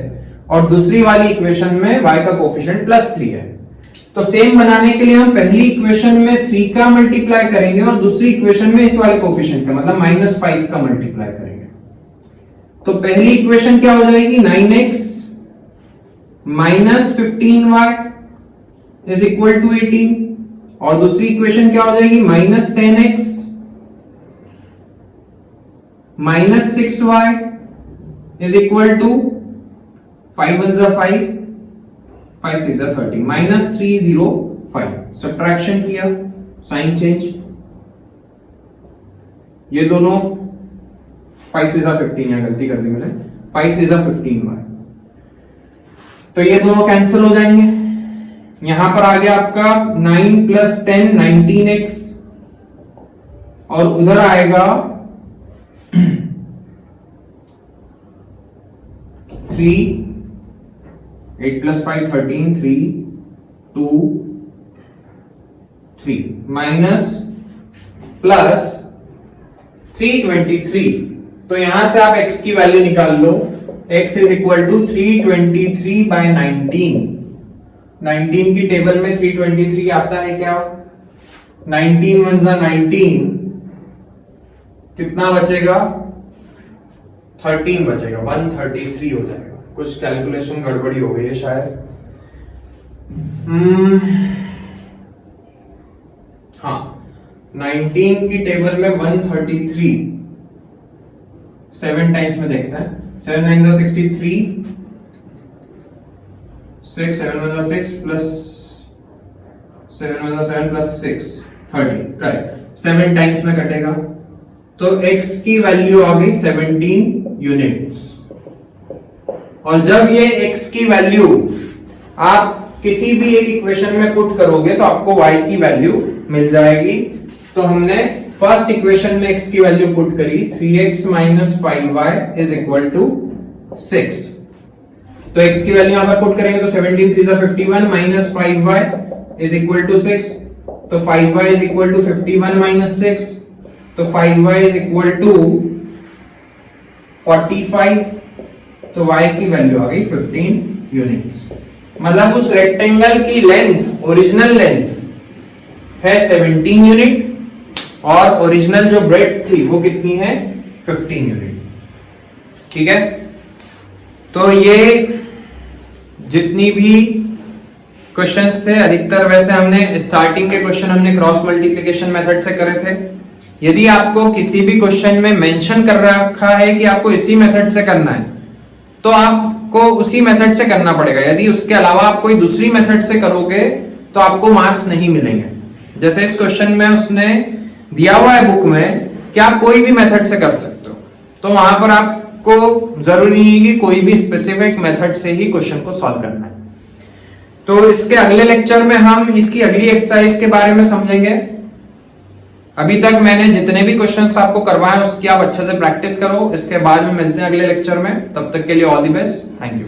और दूसरी वाली इक्वेशन में y का कोफिशिएंट +3 है। तो सेम बनाने के लिए हम पहली इक्वेशन में 3 का मल्टीप्लाई करेंगे और दूसरी इक्वेशन में इस वाले कोफिशिएंट का मतलब -5 का मल्टीप्लाई करेंगे। तो पहली इक्वेशन क्या हो जाएगी? 9x minus 15y is equal to 18 और दूसरी इक्वेशन क्या हो जाएगी? -10x minus 6y is equal to 5 1 5 5 6 30 -305। Subtraction किया, साइन चेंज, ये दोनों 5 3 15, यहां गलती कर दी मैंने, 5 3 15y, तो ये दोनों कैंसिल हो जाएंगे। यहां पर आ गया आपका 9 प्लस 10 19x और उधर आएगा 3 8 प्लस 5 13 3 2 3 माइनस प्लस 323। तो यहां से आप x की वैल्यू निकाल लो। x is equal to 323 by 19। 19 की टेबल में 323 आता है क्या? 19 1 19, कितना बचेगा? 13 बचेगा, 133 हो जाएगा। कुछ कैलकुलेशन गड़बड़ी हो गई है शायद। हाँ, 19 की टेबल में 133 7 टाइम्स में देखते हैं। 7 9 63, 6 7 1 6 प्लस 7 1 7 प्लस 6 30, करेक्ट। 7 टाइम्स में कटेगा तो x की वैल्यू आ गई 17 यूनिट्स। और जब ये x की वैल्यू आप किसी भी एक इक्वेशन में पुट करोगे तो आपको y की वैल्यू मिल जाएगी। तो हमने फर्स्ट इक्वेशन में x की वैल्यू पुट करी, 3x minus 5y is equal to 6। तो x की वैल्यू यहां पर पुट करेंगे तो 17 3 51 minus 5y is equal to 6। तो 5y is equal to 51 minus 6, तो 5y इज इक्वल टू 45। तो y की वैल्यू आ गई 15 यूनिट्स। मतलब उस रेक्टेंगल की लेंथ, ओरिजिनल लेंथ है 17 यूनिट और ओरिजिनल जो ब्रेड्थ थी वो कितनी है? 15 यूनिट। ठीक है, तो ये जितनी भी क्वेश्चंस थे अधिकतर वैसे हमने स्टार्टिंग के क्वेश्चन हमने क्रॉस मल्टीप्लिकेशन मेथड से करे थे। यदि आपको किसी भी क्वेश्चन में मेंशन कर रखा है कि आपको इसी मेथड से करना है तो आपको उसी मेथड से करना पड़ेगा। यदि उसके अलावा आप कोई दूसरी मेथड से करोगे तो आपको मार्क्स नहीं मिलेंगे। जैसे इस क्वेश्चन में उसने दिया हुआ है बुक में कि आप कोई भी मेथड से कर सकते हो, तो वहां पर आपको जरूरी नहीं है कि कोई भी स्पेसिफिक मेथड से ही क्वेश्चन को सॉल्व करना है। तो इसके अगले लेक्चर में हम इसकी अगली एक्सरसाइज के बारे में समझेंगे। अभी तक मैंने जितने भी क्वेश्चंस आपको करवाए उसकी आप अच्छे से प्रैक्टिस करो। इसके बाद में मिलते हैं अगले लेक्चर में, तब तक के लिए all the best, thank you.